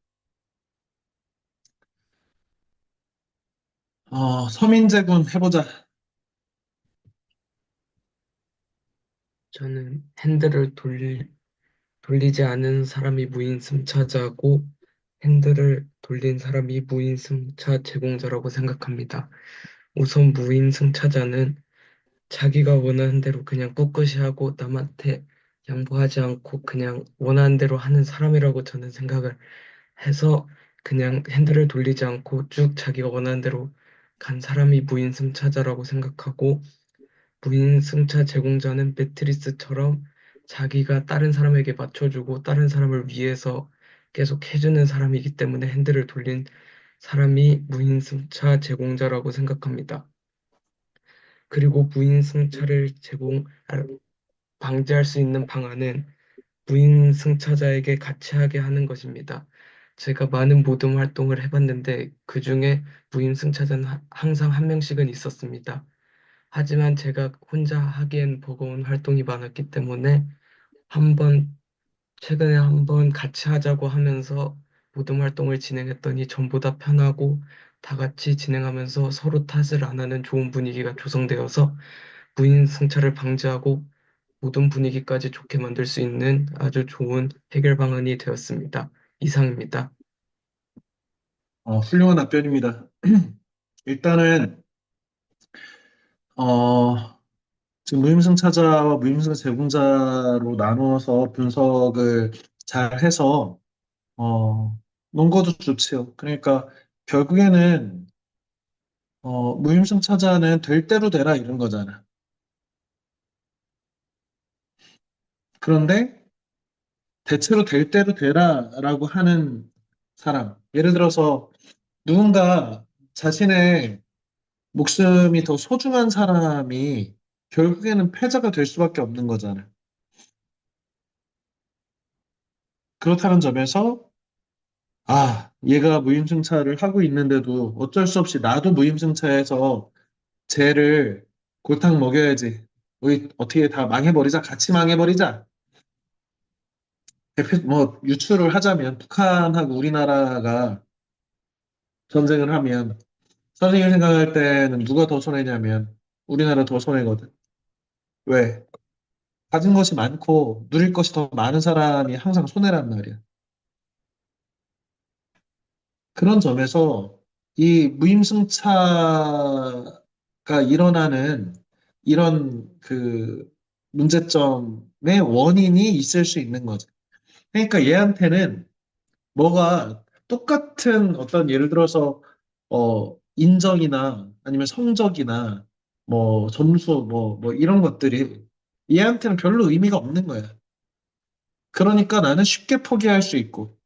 서민제군 해보자.
저는 핸들을 돌리지 않은 사람이 무인승차자고 핸들을 돌린 사람이 무인승차 제공자라고 생각합니다. 우선 무인승차자는 자기가 원하는 대로 그냥 꿋꿋이 하고 남한테 양보하지 않고 그냥 원하는 대로 하는 사람이라고 저는 생각을 해서 그냥 핸들을 돌리지 않고 쭉 자기가 원하는 대로 간 사람이 무인승차자라고 생각하고 무인승차 제공자는 매트리스처럼 자기가 다른 사람에게 맞춰주고 다른 사람을 위해서 계속 해주는 사람이기 때문에 핸들을 돌린 사람이 무인승차 제공자라고 생각합니다. 그리고 방지할 수 있는 방안은 무인승차자에게 같이 하게 하는 것입니다. 제가 많은 모금 활동을 해봤는데 그중에 무인승차자는 항상 한 명씩은 있었습니다. 하지만 제가 혼자 하기엔 버거운 활동이 많았기 때문에 한번 최근에 한번 같이 하자고 하면서 모금 활동을 진행했더니 전보다 편하고 다 같이 진행하면서 서로 탓을 안 하는 좋은 분위기가 조성되어서 무인 승차를 방지하고 모든 분위기까지 좋게 만들 수 있는 아주 좋은 해결 방안이 되었습니다. 이상입니다.
훌륭한 답변입니다. 일단은, 어, 지금 무임승차자와 무임승차 제공자로 나누어서 분석을 잘 해서, 논 거도 좋지요. 그러니까, 결국에는, 무임승차자는 될 대로 되라 이런 거잖아. 그런데, 대체로 될 대로 되라라고 하는 사람. 예를 들어서, 누군가 자신의 목숨이 더 소중한 사람이 결국에는 패자가 될 수밖에 없는 거잖아. 그렇다는 점에서, 얘가 무임승차를 하고 있는데도 어쩔 수 없이 나도 무임승차해서 쟤를 골탕 먹여야지. 우리 어떻게 다 망해버리자. 같이 망해버리자. 유추를 하자면 북한하고 우리나라가 전쟁을 하면 선생님이 생각할 때는 누가 더 손해냐면 우리나라 더 손해거든. 왜? 가진 것이 많고 누릴 것이 더 많은 사람이 항상 손해란 말이야. 그런 점에서 이 무임승차가 일어나는 이런 그 문제점의 원인이 있을 수 있는 거죠. 그러니까 얘한테는 뭐가 똑같은 어떤 예를 들어서 인정이나 아니면 성적이나 뭐 점수 뭐 이런 것들이 얘한테는 별로 의미가 없는 거야. 그러니까 나는 쉽게 포기할 수 있고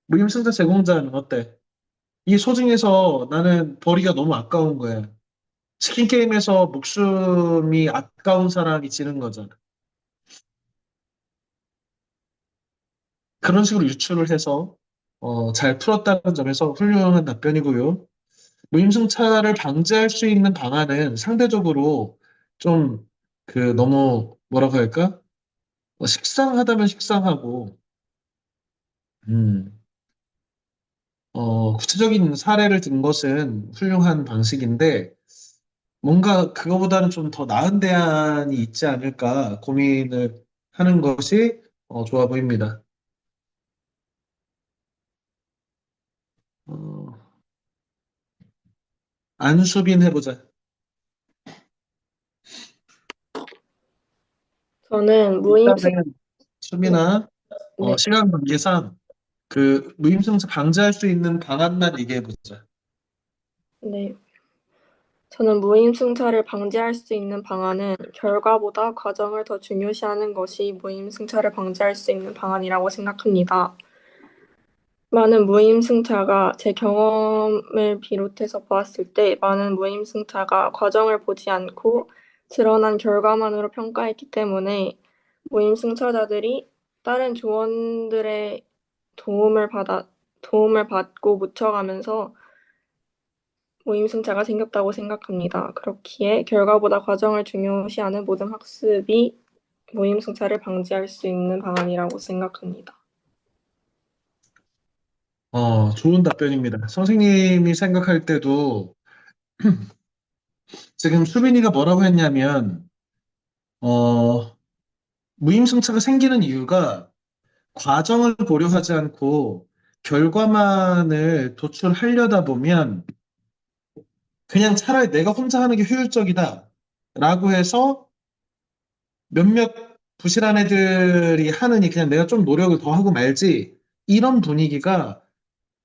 무임승차 제공자는 어때? 이 소중해서 나는 벌이가 너무 아까운 거야. 치킨 게임에서 목숨이 아까운 사람이 지는 거잖아. 그런 식으로 유추를 해서 잘 풀었다는 점에서 훌륭한 답변이고요. 무임승차를 방지할 수 있는 방안은 상대적으로 좀 너무 뭐라고 할까? 식상하다면 식상하고 음, 구체적인 사례를 든 것은 훌륭한 방식인데 뭔가 그거보다는 좀 더 나은 대안이 있지 않을까 고민을 하는 것이 좋아 보입니다. 어, 안수빈 해보자.
저는
일단은 수빈아,
네,
시간 관계상 그 무임승차 방지할 수 있는 방안만 얘기해보자.
네. 저는 무임승차를 방지할 수 있는 방안은 결과보다 과정을 더 중요시하는 것이 무임승차를 방지할 수 있는 방안이라고 생각합니다. 많은 무임승차가 제 경험을 비롯해서 보았을 때 많은 무임승차가 과정을 보지 않고 드러난 결과만으로 평가했기 때문에 무임승차자들이 다른 조원들의 도움을 받고 묻혀가면서 무임승차가 생겼다고 생각합니다. 그렇기에 결과보다 과정을 중요시하는 모든 학습이 무임승차를 방지할 수 있는 방안이라고 생각합니다.
좋은 답변입니다. 선생님이 생각할 때도 지금 수빈이가 뭐라고 했냐면, 어, 무임승차가 생기는 이유가 과정을 고려하지 않고 결과만을 도출하려다 보면 그냥 차라리 내가 혼자 하는 게 효율적이다 라고 해서 몇몇 부실한 애들이 하느니 그냥 내가 좀 노력을 더 하고 말지 이런 분위기가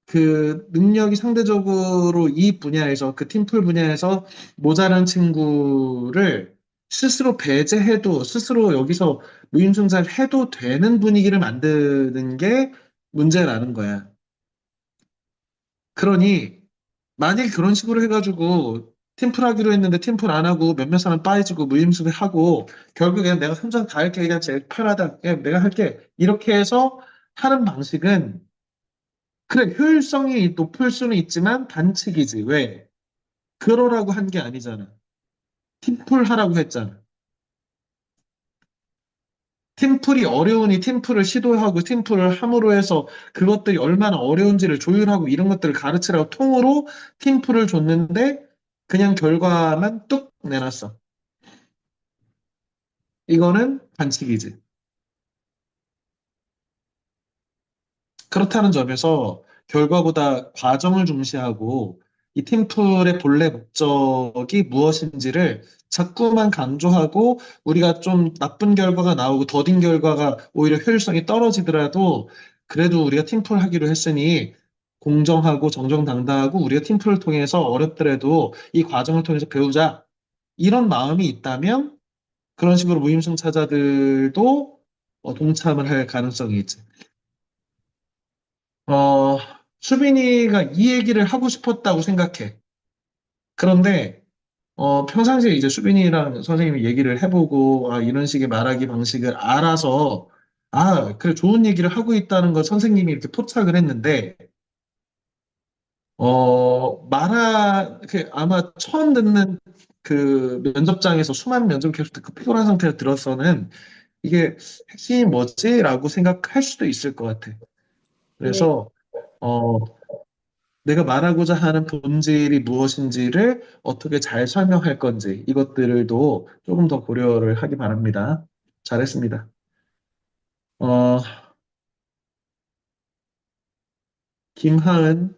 그 능력이 상대적으로 이 분야에서 그 팀플 분야에서 모자란 친구를 스스로 배제해도 스스로 여기서 무임승차를 해도 되는 분위기를 만드는 게 문제라는 거야. 그러니 만약에 그런 식으로 해가지고 팀플 하기로 했는데 팀플 안 하고 몇몇 사람 빠지고 무임승을 하고 결국에 내가 혼자 다 할게 그냥 제일 편하다 그냥 내가 할게 이렇게 해서 하는 방식은 그래 효율성이 높을 수는 있지만 반칙이지 왜? 그러라고 한 게 아니잖아. 팀플 하라고 했잖아. 팀플이 어려우니 팀플을 시도하고 팀플을 함으로 해서 그것들이 얼마나 어려운지를 조율하고 이런 것들을 가르치라고 통으로 팀플을 줬는데 그냥 결과만 뚝 내놨어. 이거는 반칙이지. 그렇다는 점에서 결과보다 과정을 중시하고 이 팀플의 본래 목적이 무엇인지를 자꾸만 강조하고 우리가 좀 나쁜 결과가 나오고 더딘 결과가 오히려 효율성이 떨어지더라도 그래도 우리가 팀플 하기로 했으니 공정하고 정정당당하고 우리가 팀플을 통해서 어렵더라도 이 과정을 통해서 배우자. 이런 마음이 있다면 그런 식으로 무임승차자들도 동참을 할 가능성이 있지. 어, 수빈이가 이 얘기를 하고 싶었다고 생각해. 그런데, 평상시에 이제 수빈이랑 선생님이 얘기를 해보고, 이런 식의 말하기 방식을 알아서, 그래, 좋은 얘기를 하고 있다는 걸 선생님이 이렇게 포착을 했는데, 아마 처음 듣는 그 면접장에서 수많은 면접을 계속 듣고 피곤한 상태로 들어서는 이게 핵심이 뭐지? 라고 생각할 수도 있을 것 같아.
네,
그래서, 어, 내가 말하고자 하는 본질이 무엇인지를 어떻게 잘 설명할 건지 이것들도 조금 더 고려를 하기 바랍니다. 잘했습니다. 어, 김하은,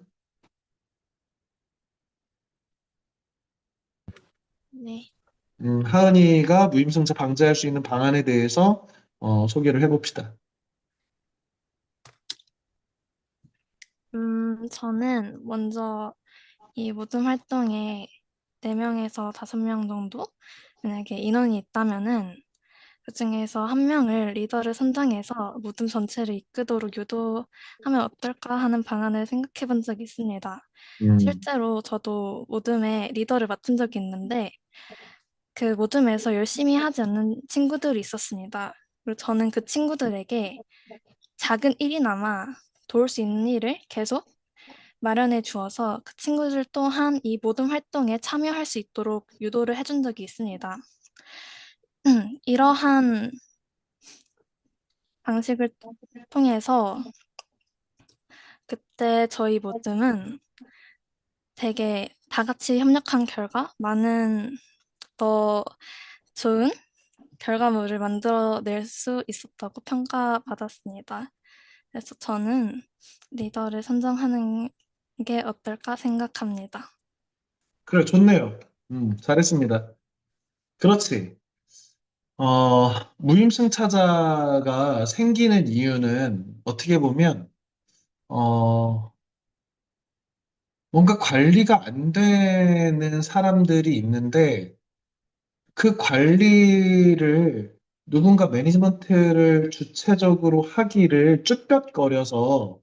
네.
하은이가 무임승차 방지할 수 있는 방안에 대해서 소개를 해봅시다.
저는 먼저 이 모든 활동에 4명에서 5명 정도 만약에 인원이 있다면은 그중에서 한 명을 리더를 선정해서 모든 전체를 이끌도록 유도하면 어떨까 하는 방안을 생각해 본 적이 있습니다.
음,
실제로 저도 모듬의 리더를 맡은 적이 있는데 그 모듬에서 열심히 하지 않는 친구들이 있었습니다. 그리고 저는 그 친구들에게 작은 일이나마 도울 수 있는 일을 계속 마련해 주어서 그 친구들 또한 이 모든 활동에 참여할 수 있도록 유도를 해준 적이 있습니다. 이러한 방식을 통해서 그때 저희 모듬은 되게 다 같이 협력한 결과 많은 더 좋은 결과물을 만들어낼 수 있었다고 평가받았습니다. 그래서 저는 리더를 선정하는 게 어떨까 생각합니다.
그래, 좋네요. 잘했습니다. 그렇지. 무임승차자가 생기는 이유는 어떻게 보면, 어, 뭔가 관리가 안 되는 사람들이 있는데 그 관리를 누군가 매니지먼트를 주체적으로 하기를 쭈뼛거려서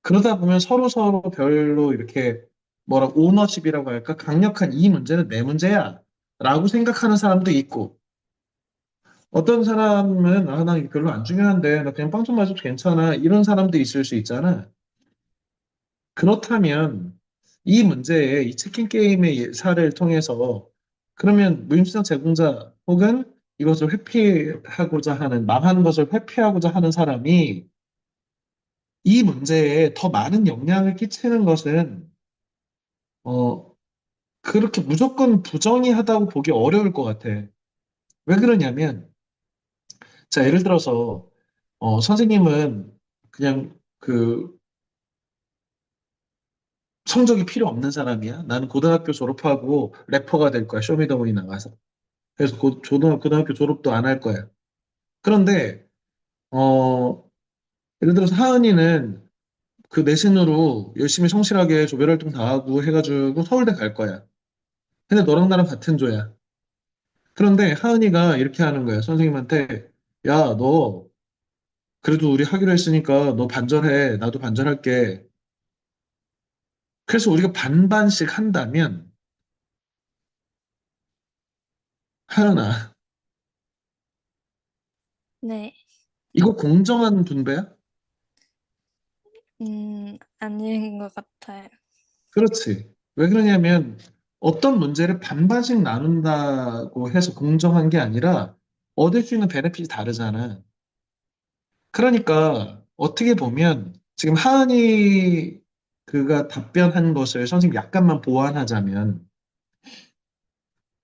그러다 보면 서로 별로 이렇게 오너십이라고 할까? 강력한 이 문제는 내 문제야 라고 생각하는 사람도 있고 어떤 사람은 나 이거 별로 안 중요한데 나 그냥 빵 좀 맞아도 괜찮아 이런 사람도 있을 수 있잖아. 그렇다면 이 문제에 이 치킨 게임의 사례를 통해서 그러면 무임수당 제공자 혹은 이것을 회피하고자 하는 망하는 것을 회피하고자 하는 사람이 이 문제에 더 많은 영향을 끼치는 것은 어, 그렇게 무조건 부정의하다고 보기 어려울 것 같아. 왜 그러냐면, 자, 예를 들어서 선생님은 그냥 그 성적이 필요 없는 사람이야. 나는 고등학교 졸업하고 래퍼가 될 거야. 쇼미더머니 나가서. 그래서 고등학교 졸업도 안 할 거야. 그런데 어, 예를 들어서 하은이는 그 내신으로 열심히 성실하게 조별활동 다 하고 해가지고 서울대 갈 거야. 근데 너랑 나랑 같은 조야. 그런데 하은이가 이렇게 하는 거야. 선생님한테, 야, 너 그래도 우리 하기로 했으니까 너 반절해. 나도 반절할게. 그래서 우리가 반반씩 한다면, 하은아,
네.
이거 공정한 분배야?
아닌 것 같아요.
그렇지. 왜 그러냐면, 어떤 문제를 반반씩 나눈다고 해서 공정한 게 아니라, 얻을 수 있는 베네핏이 다르잖아. 그러니까, 어떻게 보면, 지금 하은이 그가 답변한 것을 선생님 약간만 보완하자면,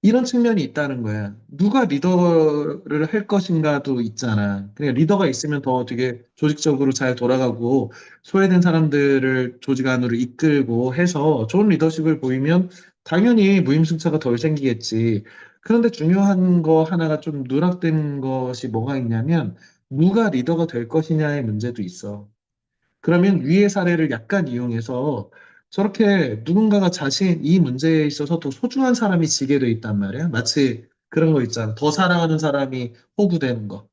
이런 측면이 있다는 거야. 누가 리더를 할 것인가도 있잖아. 그러니까 리더가 있으면 더 되게 조직적으로 잘 돌아가고 소외된 사람들을 조직 안으로 이끌고 해서 좋은 리더십을 보이면 당연히 무임승차가 덜 생기겠지. 그런데 중요한 거 하나가 좀 누락된 것이 뭐가 있냐면 누가 리더가 될 것이냐의 문제도 있어. 그러면 위의 사례를 약간 이용해서 저렇게 누군가가 자신 이 문제에 있어서 더 소중한 사람이 지게 돼 있단 말이야. 마치 그런 거 있잖아. 더 사랑하는 사람이 호구되는 거.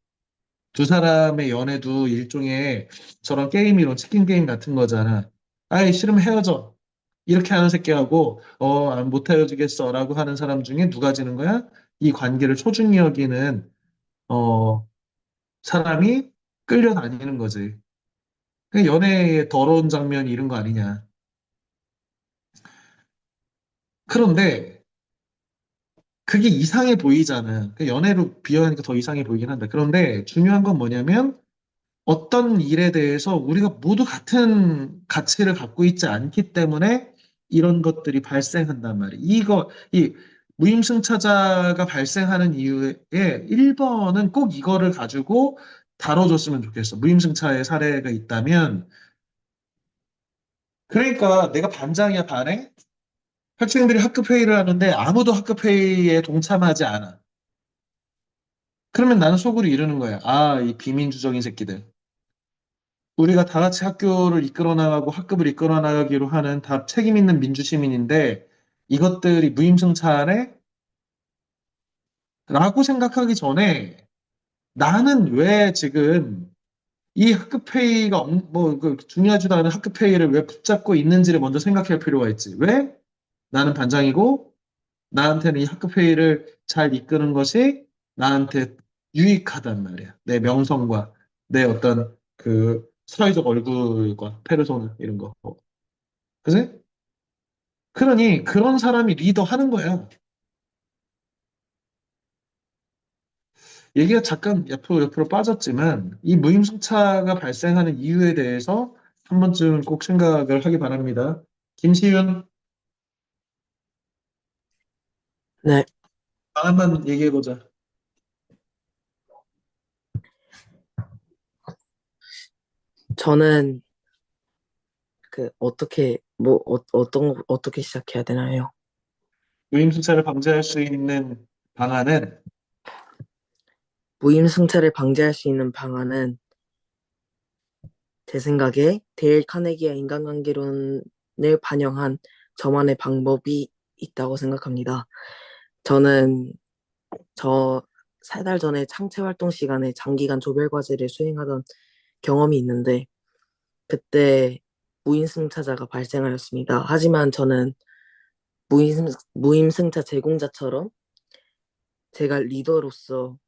두 사람의 연애도 일종의 저런 게임 이론, 치킨 게임 같은 거잖아. 아이, 싫으면 헤어져. 이렇게 하는 새끼하고, 못 헤어지겠어. 라고 하는 사람 중에 누가 지는 거야? 이 관계를 소중히 여기는, 어, 사람이 끌려다니는 거지. 그 연애의 더러운 장면이 이런 거 아니냐. 그런데 그게 이상해 보이잖아. 그 연애로 비교하니까 더 이상해 보이긴 한다. 그런데 중요한 건 뭐냐면 어떤 일에 대해서 우리가 모두 같은 가치를 갖고 있지 않기 때문에 이런 것들이 발생한단 말이야. 이 무임승차자가 발생하는 이유의 1번은 꼭 이거를 가지고 다뤄줬으면 좋겠어. 무임승차의 사례가 있다면. 그러니까 내가 반장이야, 반에? 학생들이 학급 회의를 하는데 아무도 학급 회의에 동참하지 않아. 그러면 나는 속으로 이러는 거야. 아, 이 비민주적인 새끼들. 우리가 다 같이 학교를 이끌어 나가고 학급을 이끌어 나가기로 하는 다 책임 있는 민주 시민인데 이것들이 무임승차네? 라고 생각하기 전에 나는 왜 지금 이 학급 회의가 중요하지도 않은 학급 회의를 왜 붙잡고 있는지를 먼저 생각할 필요가 있지. 왜? 나는 반장이고 나한테는 이 학급 회의를 잘 이끄는 것이 나한테 유익하단 말이야. 내 명성과 내 어떤 그 사회적 얼굴과 페르소나 이런 거. 그지? 그러니 그런 사람이 리더 하는 거야. 얘기가 잠깐 옆으로 빠졌지만 이 무임승차가 발생하는 이유에 대해서 한 번쯤 꼭 생각을 하기 바랍니다. 김시윤,
네,
하나만 얘기해보자.
저는 어떻게 시작해야 되나요?
무임승차를 방지할 수 있는 방안은
무임승차를 방지할 수 있는 방안은 제 생각에 데일 카네기의 인간관계론을 반영한 저만의 방법이 있다고 생각합니다. 저는 저 3달 전에 창체 활동 시간에 장기간 조별 과제를 수행하던 경험이 있는데 그때 무임승차자가 발생하였습니다. 하지만 저는 무임승차 제공자처럼 제가 리더로서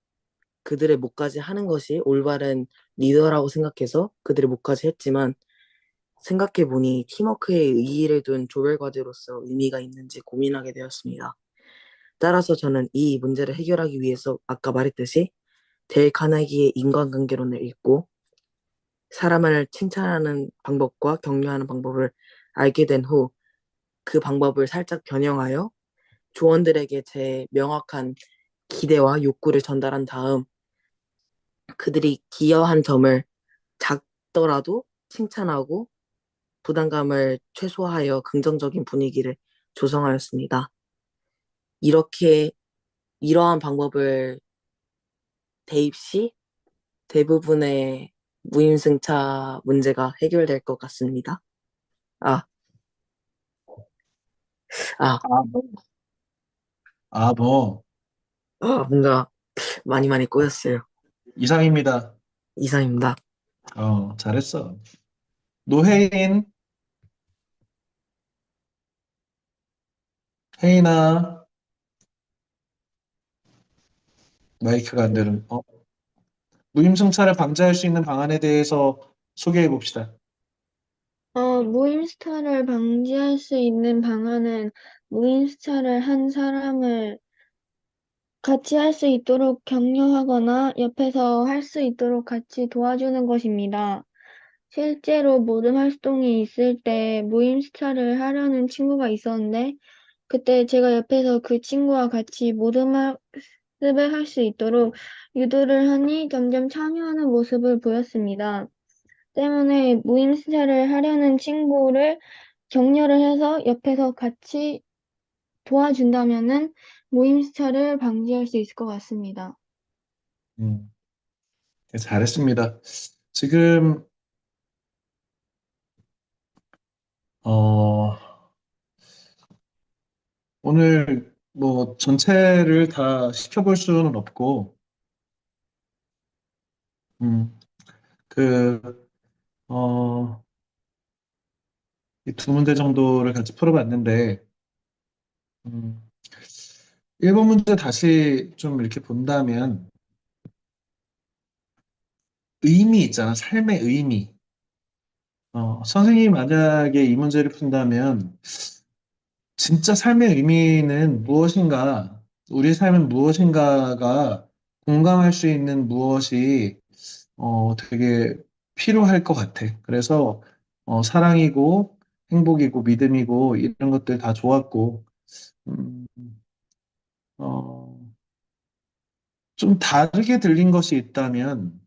그들의 몫까지 하는 것이 올바른 리더라고 생각해서 그들의 몫까지 했지만 생각해보니 팀워크에 의의를 둔 조별 과제로서 의미가 있는지 고민하게 되었습니다. 따라서 저는 이 문제를 해결하기 위해서 아까 말했듯이 데일 카네기의 인간관계론을 읽고 사람을 칭찬하는 방법과 격려하는 방법을 알게 된 후 그 방법을 살짝 변형하여 조원들에게 제 명확한 기대와 욕구를 전달한 다음 그들이 기여한 점을 작더라도 칭찬하고 부담감을 최소화하여 긍정적인 분위기를 조성하였습니다. 이렇게 이러한 방법을 대입 시 대부분의 무임승차 문제가 해결될 것 같습니다. 아, 아,
아, 뭐,
뭔가 많이 꼬였어요.
이상입니다.
이상입니다.
잘했어. 노혜인, 혜인아, 마이크가 안 되는, 무임승차를 방지할 수 있는 방안에 대해서 소개해 봅시다.
무임스타를 방지할 수 있는 방안은 무임스타를 한 사람을 같이 할 수 있도록 격려하거나 옆에서 할 수 있도록 같이 도와주는 것입니다. 실제로 모든 활동이 있을 때 무임스타를 하려는 친구가 있었는데 그때 제가 옆에서 그 친구와 같이 모든 학습을 할 수 있도록 유도를 하니 점점 참여하는 모습을 보였습니다. 때문에 무임스타를 하려는 친구를 격려를 해서 옆에서 같이 도와준다면은 무임스타를 방지할 수 있을 것 같습니다.
음, 잘했습니다. 지금, 어, 오늘 뭐 전체를 다 시켜볼 수는 없고, 음, 그, 어, 이 두 문제 정도를 같이 풀어봤는데, 음, 1번 문제 다시 좀 이렇게 본다면, 의미 있잖아, 삶의 의미. 선생님이 만약에 이 문제를 푼다면, 진짜 삶의 의미는 무엇인가, 우리 삶은 무엇인가가 공감할 수 있는 무엇이 되게 필요할 것 같아. 그래서 사랑이고 행복이고 믿음이고 이런 것들 다 좋았고, 음, 어, 좀 다르게 들린 것이 있다면,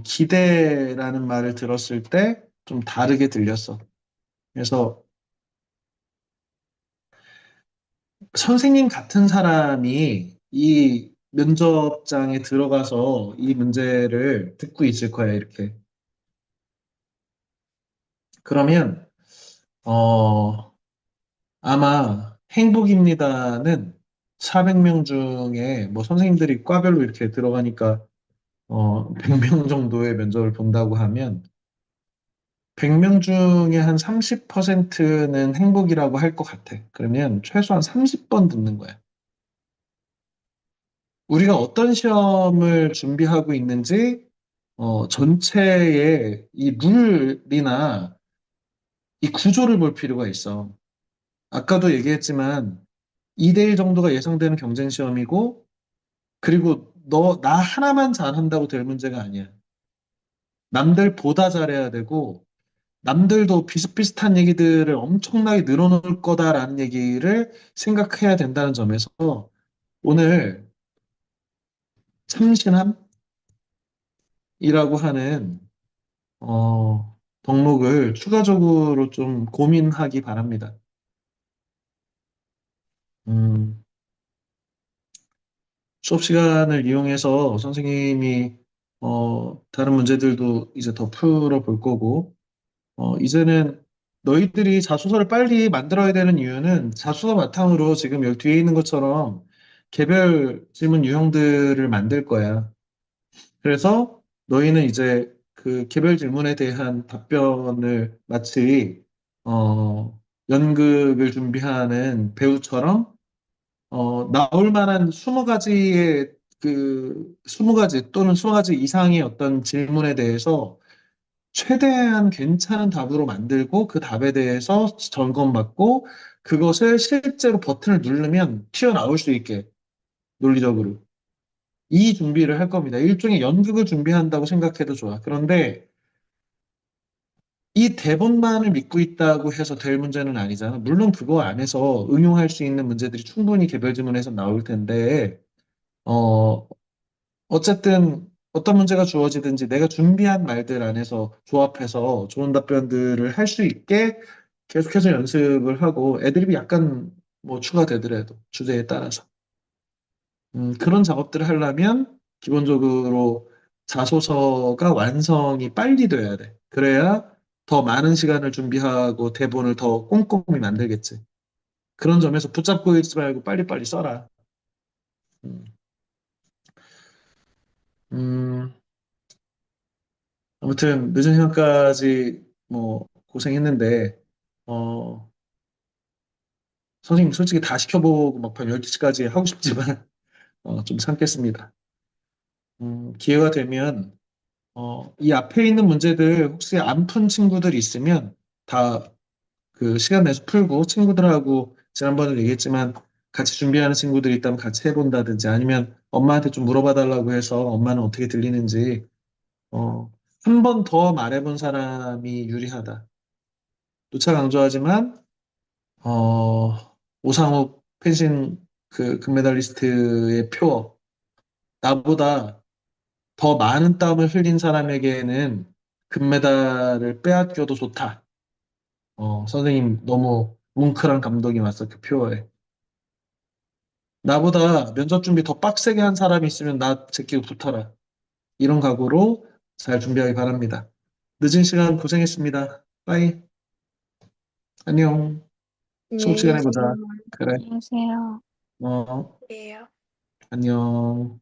기대라는 말을 들었을 때 좀 다르게 들렸어. 그래서 선생님 같은 사람이 이 면접장에 들어가서 이 문제를 듣고 있을 거야, 이렇게. 그러면, 아마 행복입니다는 400명 중에 뭐 선생님들이 과별로 이렇게 들어가니까 100명 정도의 면접을 본다고 하면 100명 중에 한 30%는 행복이라고 할 것 같아. 그러면 최소한 30번 듣는 거야. 우리가 어떤 시험을 준비하고 있는지 전체의 이 룰이나 이 구조를 볼 필요가 있어. 아까도 얘기했지만 2대1 정도가 예상되는 경쟁 시험이고 그리고 나 하나만 잘한다고 될 문제가 아니야. 남들보다 잘해야 되고 남들도 비슷비슷한 얘기들을 엄청나게 늘어놓을 거다라는 얘기를 생각해야 된다는 점에서 오늘 참신함이라고 하는 덕목을 추가적으로 좀 고민하기 바랍니다. 음, 수업 시간을 이용해서 선생님이 다른 문제들도 이제 더 풀어볼 거고 이제는 너희들이 자소서를 빨리 만들어야 되는 이유는 자소서 바탕으로 지금 여기 뒤에 있는 것처럼 개별 질문 유형들을 만들 거야. 그래서 너희는 이제 그 개별 질문에 대한 답변을 마치 연극을 준비하는 배우처럼 나올 만한 20가지의 그 20가지 또는 20가지 이상의 어떤 질문에 대해서 최대한 괜찮은 답으로 만들고 그 답에 대해서 점검받고 그것을 실제로 버튼을 누르면 튀어나올 수 있게 논리적으로 이 준비를 할 겁니다. 일종의 연극을 준비한다고 생각해도 좋아. 그런데 이 대본만을 믿고 있다고 해서 될 문제는 아니잖아. 물론 그거 안에서 응용할 수 있는 문제들이 충분히 개별 지문에서 나올 텐데, 어, 어쨌든 어떤 문제가 주어지든지 내가 준비한 말들 안에서 조합해서 좋은 답변들을 할 수 있게 계속해서 연습을 하고 애드립이 약간 뭐 추가되더라도 주제에 따라서 그런 작업들을 하려면 기본적으로 자소서가 완성이 빨리 돼야 돼. 그래야 더 많은 시간을 준비하고 대본을 더 꼼꼼히 만들겠지. 그런 점에서 붙잡고 있지 말고 빨리빨리 써라. 음, 음, 아무튼 늦은 시간까지 뭐 고생했는데 어, 선생님 솔직히 다 시켜보고 막밤 12시까지 하고 싶지만 좀 참겠습니다. 기회가 되면 이 앞에 있는 문제들 혹시 안 푼 친구들 있으면 다 그 시간 내서 풀고 친구들하고 지난번에 얘기했지만 같이 준비하는 친구들이 있다면 같이 해본다든지 아니면 엄마한테 좀 물어봐 달라고 해서 엄마는 어떻게 들리는지 한 번 더 말해본 사람이 유리하다. 누차 강조하지만 오상욱 펜싱 그 금메달리스트의 표 나보다 더 많은 땀을 흘린 사람에게는 금메달을 빼앗겨도 좋다. 선생님 너무 뭉클한 감동이 왔어, 그 표어에. 나보다 면접 준비 더 빡세게 한 사람이 있으면 나 제끼고 붙어라. 이런 각오로 잘 준비하기 바랍니다. 늦은 시간 고생했습니다. 빠이. 안녕. 수업
안녕히
시간에
계세요.
보자. 그래.
안녕하세요.
어,
네.
안녕.